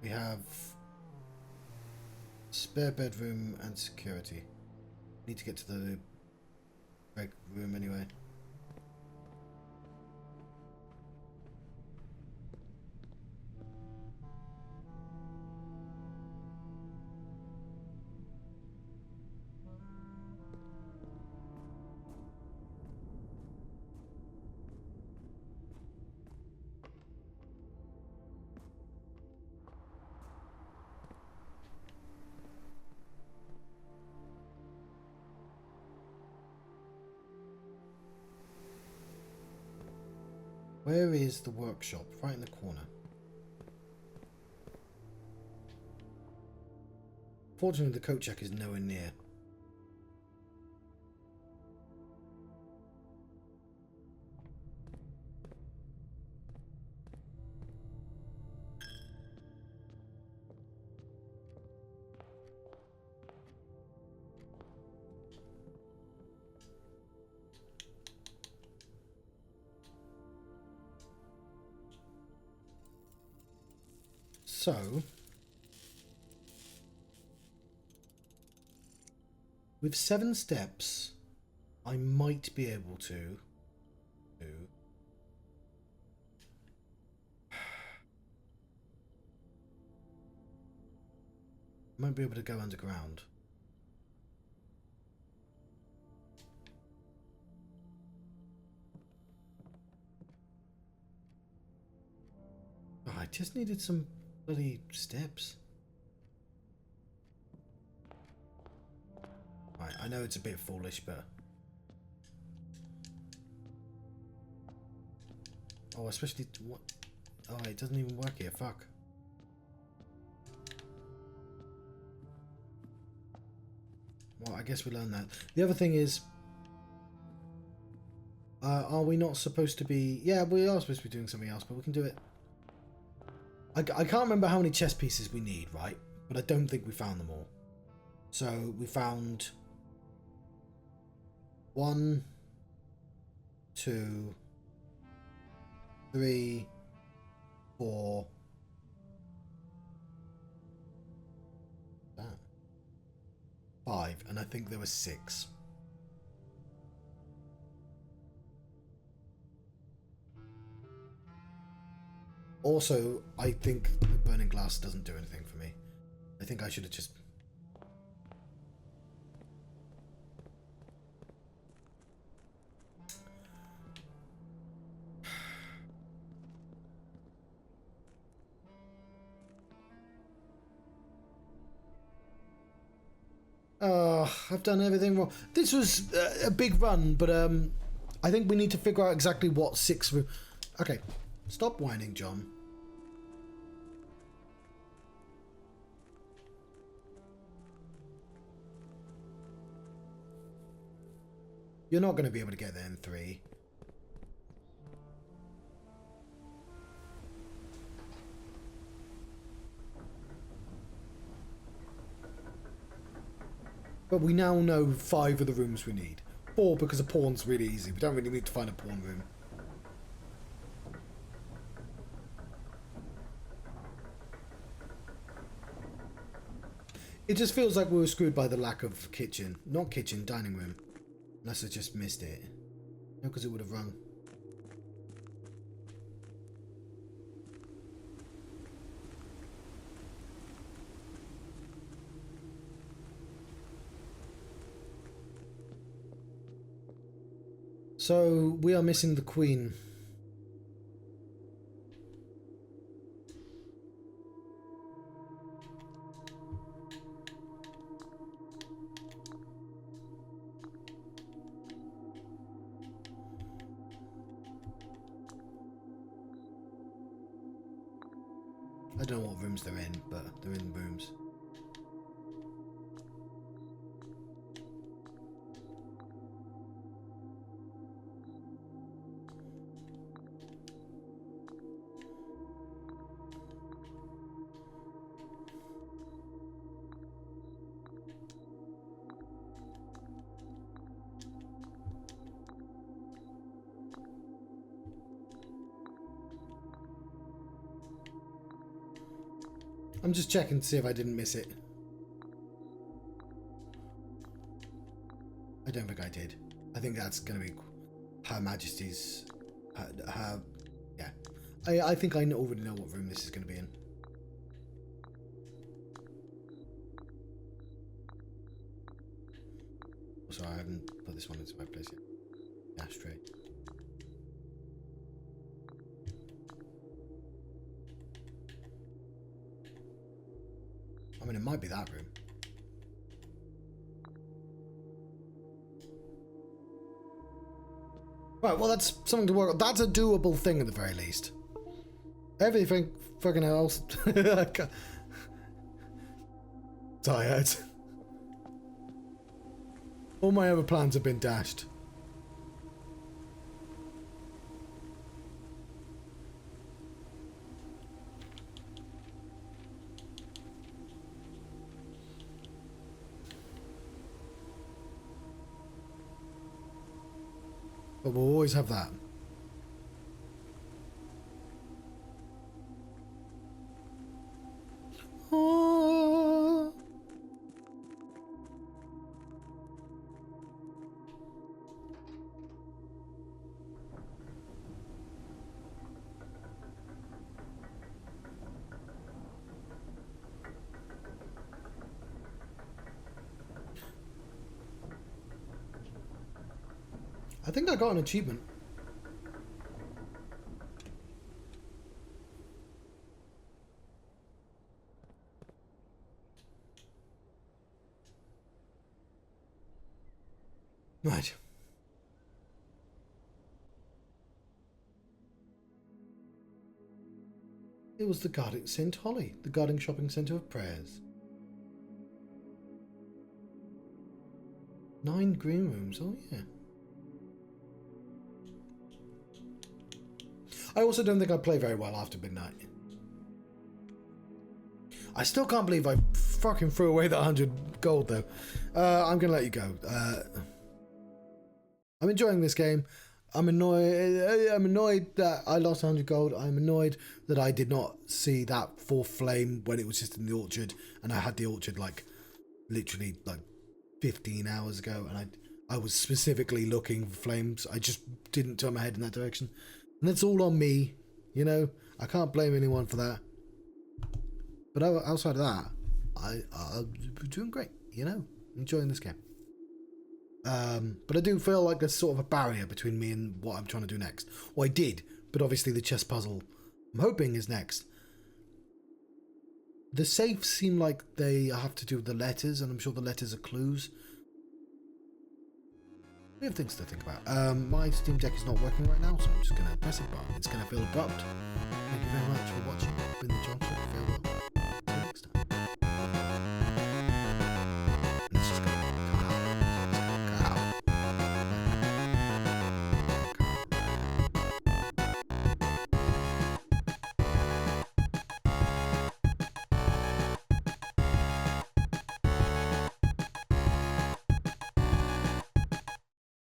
We have spare bedroom and security. Need to get to the break room anyway. Where is the workshop? Right in the corner. Fortunately, the coat check is nowhere near. So, with 7 steps, I might be able to do. Might be able to go underground. Oh, I just needed some bloody steps. Right, I know it's a bit foolish, but... Oh, especially... What? Oh, it doesn't even work here, fuck. Well, I guess we learned that. The other thing is... are we not supposed to be... Yeah, we are supposed to be doing something else, but we can do it. I can't remember how many chess pieces we need, right? But I don't think we found them all. So, we found... 1, 2, 3, 4... That. 5, and I think there were 6. Also, I think the burning glass doesn't do anything for me. I think I should have just... Oh, I've done everything wrong. This was a big run, but I think we need to figure out exactly what 6 room... Okay, stop whining, John. You're not going to be able to get there in 3. But we now know 5 of the rooms we need. 4 because a pawn's really easy. We don't really need to find a pawn room. It just feels like we were screwed by the lack of kitchen. Not kitchen, dining room. Unless I just missed it. No, because it would have rung. So, we are missing the Queen. I don't know what rooms they're in, but they're in rooms. I'm just checking to see if I didn't miss it. I don't think I did. I think that's going to be Her Majesty's... yeah. I think I already know what room this is going to be in. Oh, sorry, I haven't put this one into my place yet. Yeah, straight. I mean, it might be that room. Right, well, that's something to work on. That's a doable thing at the very least. Everything fucking else. Tired. All my other plans have been dashed. But we'll always have that. Oh. I think I got an achievement. Right. It was the guarding St. Holly, the guarding shopping centre of prayers. 9 green rooms, oh yeah. I also don't think I play very well after midnight. I still can't believe I fucking threw away that 100 gold though. I'm gonna let you go. I'm enjoying this game. I'm annoyed that I lost 100 gold. I'm annoyed that I did not see that 4th flame when it was just in the orchard, and I had the orchard like literally like 15 hours ago, and I was specifically looking for flames. I just didn't turn my head in that direction. And that's all on me, You know, I can't blame anyone for that. But outside of that, I'm doing great, you know, enjoying this game. But I do feel like there's sort of a barrier between me and what I'm trying to do next. Well, I did, but obviously the chess puzzle I'm hoping is next. The safes seem like they have to do with the letters, and I'm sure the letters are clues. We have things to think about. My Steam Deck is not working right now, so I'm just going to press it, but it's going to feel abrupt. Making